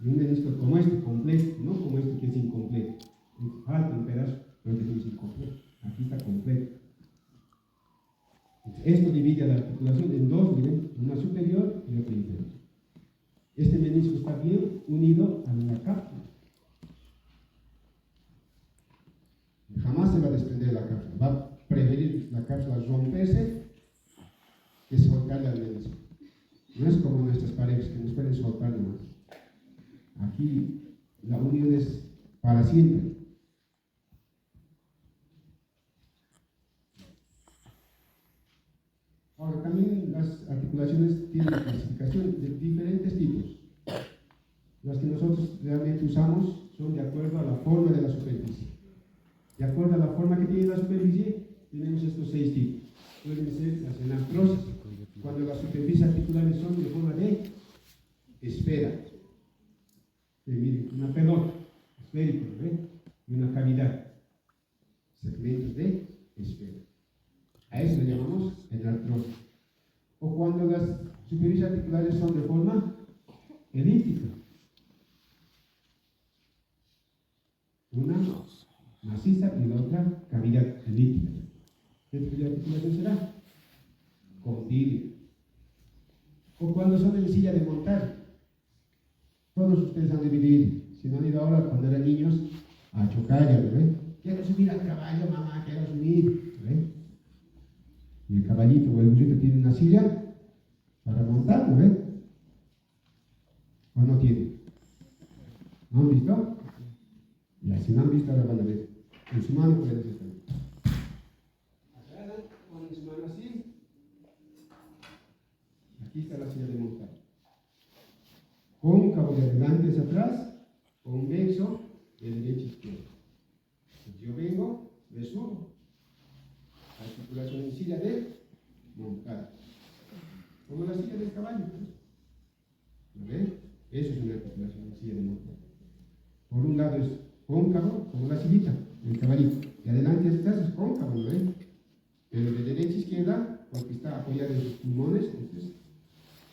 Y un menisco como este, completo, no como este que es incompleto. Falta un pedazo, pero que es incompleto. Aquí está completo. Esto divide a la articulación en dos, miren, una superior y otra inferior. Este menisco está bien unido a la cápsula. Jamás se va a desprender de la cápsula. Va a preferir la cápsula romperse que soltarle al menisco. No es como nuestras parejas que nos pueden soltar nomás. Aquí la unión es para siempre. Ahora, también las articulaciones tienen clasificación de diferentes tipos. Las que nosotros realmente usamos son de acuerdo a la forma de la superficie. De acuerdo a la forma que tiene la superficie, tenemos estos 6 tipos. Pueden ser las enartrosis, cuando las superficies articulares son de forma de esfera. Miren, una pelota, esférico, ¿ve? Y una cavidad, segmentos de esfera. A eso le llamamos enartrosis. O cuando las superficies articulares son de forma elíptica. Una maciza y la otra cavidad elíptica. ¿Qué tipo de articulación será? Condilio. O cuando son en silla de montar. Todos ustedes han de vivir, si no han ido ahora cuando eran niños, a chocar, ¿ve? Quiero subir al caballo, mamá, quiero subir, ¿ve? Y el caballito o el burrito tiene una silla para montarlo, ¿ve? ¿O no tiene? ¿No han visto? Ya, si no han visto, ahora van a ver. En su mano pueden hacer también. Agarran, ponen su mano así. Aquí está la silla de montar. Cóncavo de adelante hacia atrás, convexo de derecha a izquierda. Yo vengo, me subo. Articulación en silla de montar. Como la silla del caballo. ¿Lo ven? Eso es una articulación en silla de montar. Por un lado es cóncavo, como la sillita, el caballito. De adelante hacia atrás es cóncavo, ¿lo ven? Pero de derecha a izquierda, porque está apoyado en sus pulmones, entonces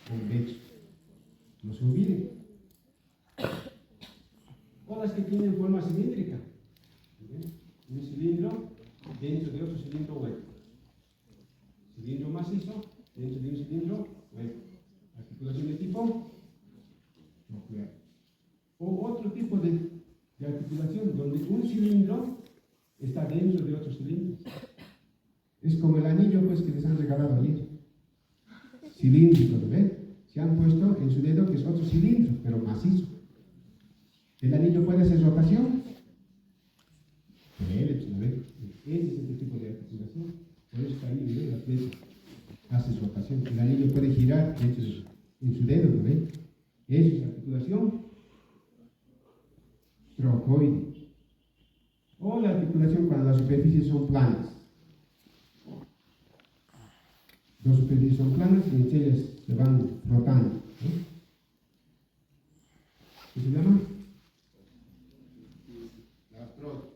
convexo. No se olviden. O las que tienen forma cilíndrica. ¿Ven? Un cilindro dentro de otro cilindro hueco. Cilindro macizo dentro de un cilindro hueco. Articulación de tipo nuclear. O otro tipo de articulación donde un cilindro está dentro de otro cilindro. Es como el anillo pues que les han regalado ayer. Cilíndrico, ¿lo ven? Se han puesto en su dedo que es otro cilindro, pero macizo. ¿El anillo puede hacer rotación? Ese es este tipo de articulación. Por eso está ahí, ¿ven? Las veces hace rotación. El anillo puede girar en su dedo, ¿lo ven? Eso es articulación trocoide. O la articulación cuando las superficies son planas. Dos superficies son planas y entre ellas se van rotando. ¿No? ¿Qué se llama? La artrosis.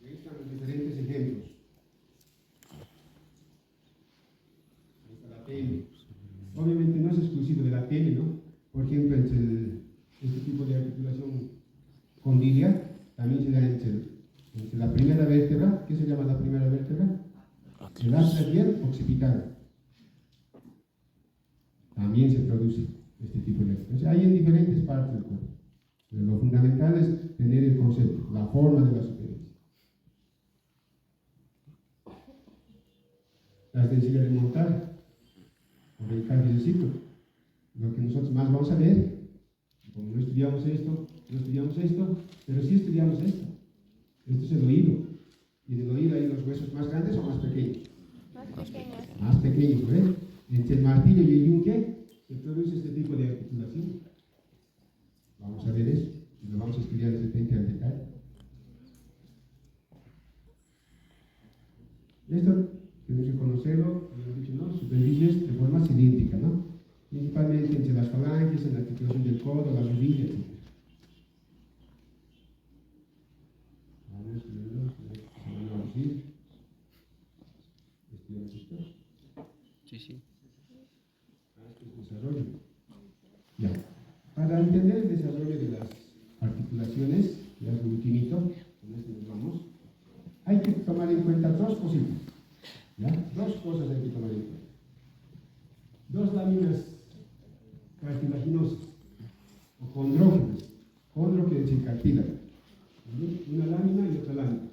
Y ahí están los diferentes ejemplos. Ahí está la tele. Obviamente no es exclusivo de la tele, ¿no? Por ejemplo, este tipo de articulación condilia también se da entre la primera vértebra. ¿Qué se llama la primera vértebra? El atra bien occipital. También se produce este tipo de articulación. Hay en diferentes partes del cuerpo. Pero lo fundamental es tener el concepto, la forma de la superficie. Las de silla de montar, o del cambio de ciclo. Lo que nosotros más vamos a ver estudiamos esto, no estudiamos esto, pero sí estudiamos esto. Esto es el oído. Y en el oído hay los huesos más grandes o más pequeños. Más pequeños. Más pequeños, ¿ves? Entre el martillo y el yunque se produce este tipo de articulación. Vamos a ver eso y lo vamos a estudiar de repente al detalle. Esto tenemos que conocerlo, como hemos dicho, ¿no? Superficies de forma cilíndrica, ¿no? Principalmente entre las falanges, en la articulación del codo, la rodilla, etc. Sí, sí. Desarrollo. Ya. Para entender el desarrollo de las articulaciones, ya es lo ultimito, con esto nos vamos, hay que tomar en cuenta dos cositas. ¿Ya? Dos cosas hay que tomar en cuenta. Dos láminas cartilaginosas o condrógenas. Condro quiere decir cartílago. Una lámina y otra lámina.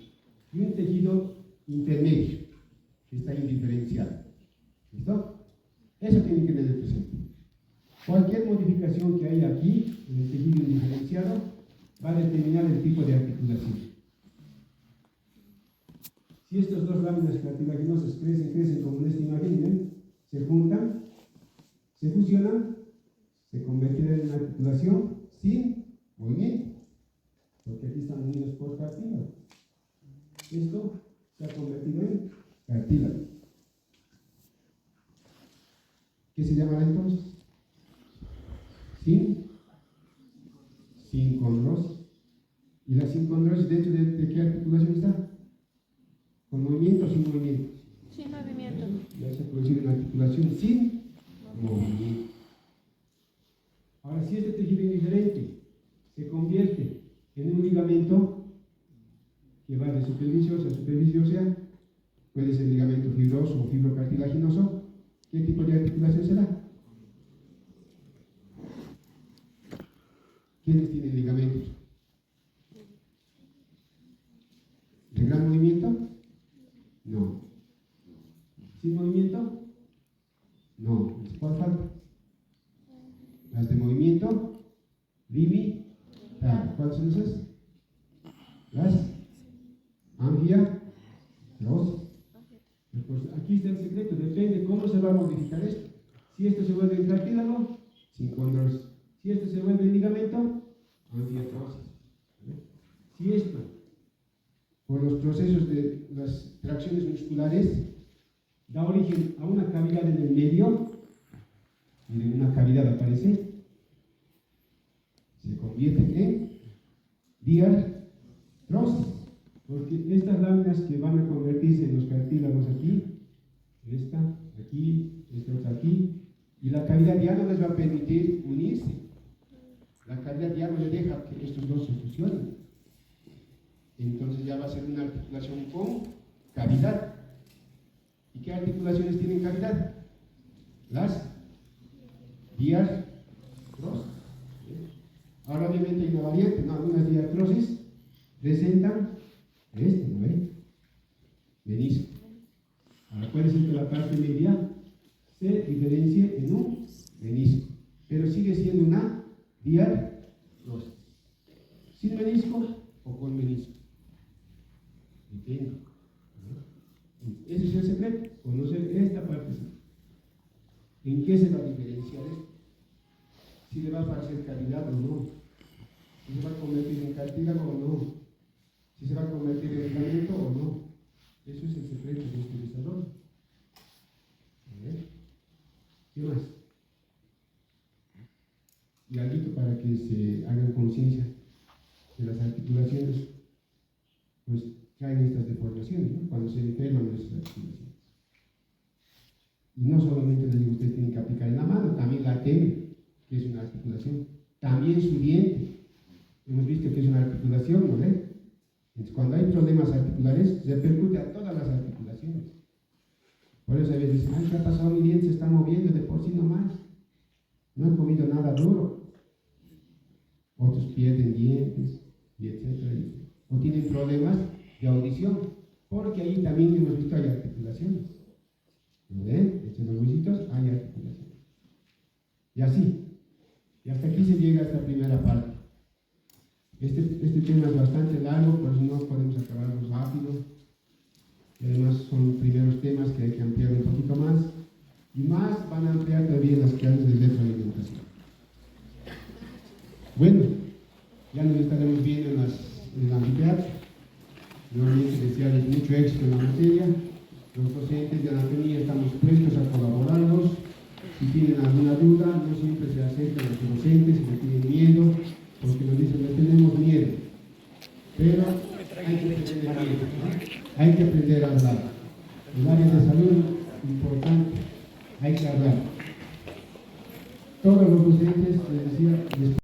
Y un tejido intermedio que está indiferenciado. ¿Listo? Eso tiene que tener presente. Cualquier modificación que haya aquí en el tejido indiferenciado va a determinar el tipo de articulación. Si estas dos láminas cartilaginosas crecen como en esta imagen, ¿ven? Se juntan, se fusionan, se convertirán en una articulación sin movimiento, porque aquí están unidos por cartílago. Esto se ha convertido en cartílago. ¿Qué se llamará entonces? Sincondrosis. ¿Y la sincondrosis dentro de qué articulación está? ¿Con movimiento o sin movimiento? Sin movimiento. Ya se ha producido una articulación sin movimiento. Ahora, si este tejido indiferente se convierte en un ligamento que va de superficie ósea a superficie ósea, puede ser ligamento fibroso o fibrocartilaginoso, ¿qué tipo de articulación será? ¿Quiénes tienen ligamentos? ¿De gran movimiento? No. ¿Sin movimiento? No. ¿Cuál falta? Las de movimiento limitado. ¿Cuáles son esas? Las angiartrosis. Pues aquí está el secreto, depende cómo se va a modificar esto. Si esto se vuelve en cartílago, sincondrosis. Si esto se vuelve en ligamento, angiartrosis. Si esto, por los procesos de las tracciones musculares, da origen a una cavidad en el medio, miren, una cavidad aparece, se convierte en diartrosis, porque estas láminas que van a convertirse en los cartílagos aquí, esta otra aquí, y la cavidad ya no les va a permitir unirse. La cavidad ya no le deja que estos dos se fusionen. Entonces ya va a ser una articulación con cavidad. ¿Y qué articulaciones tienen cavidad? Las diartrosis. Ahora obviamente hay una variante, ¿no? Algunas diartrosis presentan ¿no ven? Menisco. Ahora puede ser que la parte media se diferencie en un menisco, pero sigue siendo una diartrosis. ¿Sin menisco o con menisco? Entiendo. Ese es el secreto, conocer esta parte. ¿En qué se va a diferenciar esto? Si le va a parecer cavidad o no, si se va a convertir en cartílago o no, si se va a convertir en ligamento o no. Eso es el secreto de este desarrollo. ¿Qué más? Y algo para que se hagan conciencia de las articulaciones, pues traen estas deformaciones, ¿no? Cuando se enferman nuestras articulaciones. Y no solamente les digo, ustedes tienen que aplicar en la mano, también la teme, que es una articulación. También su diente. Hemos visto que es una articulación, ¿no ven? Entonces, cuando hay problemas articulares, repercute a todas las articulaciones. Por eso a veces dicen, ay, ¿qué ha pasado? Mi diente se está moviendo de por sí nomás. No he comido nada duro. Otros pierden dientes, y etcétera. O tienen problemas de audición, porque ahí también hemos visto hay articulaciones. ¿Lo ven? Entre los huesitos hay articulaciones. Y así. Y hasta aquí se llega a esta primera parte. Este tema es bastante largo, por eso no podemos acabarlo rápido. Y además son primeros temas que hay que ampliar un poquito más. Y más van a ampliar todavía las clases de retroalimentación. Bueno, ya nos estaremos viendo en el anfiteatro. Nuevamente desearles mucho éxito en la materia. Los docentes de anatomía estamos prestos a colaborarnos. Si tienen alguna duda, no siempre se acercan a los docentes, si no tienen miedo, porque nos dicen, no tenemos miedo. Pero hay que aprender miedo, ¿no? Hay que aprender a hablar. El área de salud, importante, hay que hablar. Todos los docentes, les decía,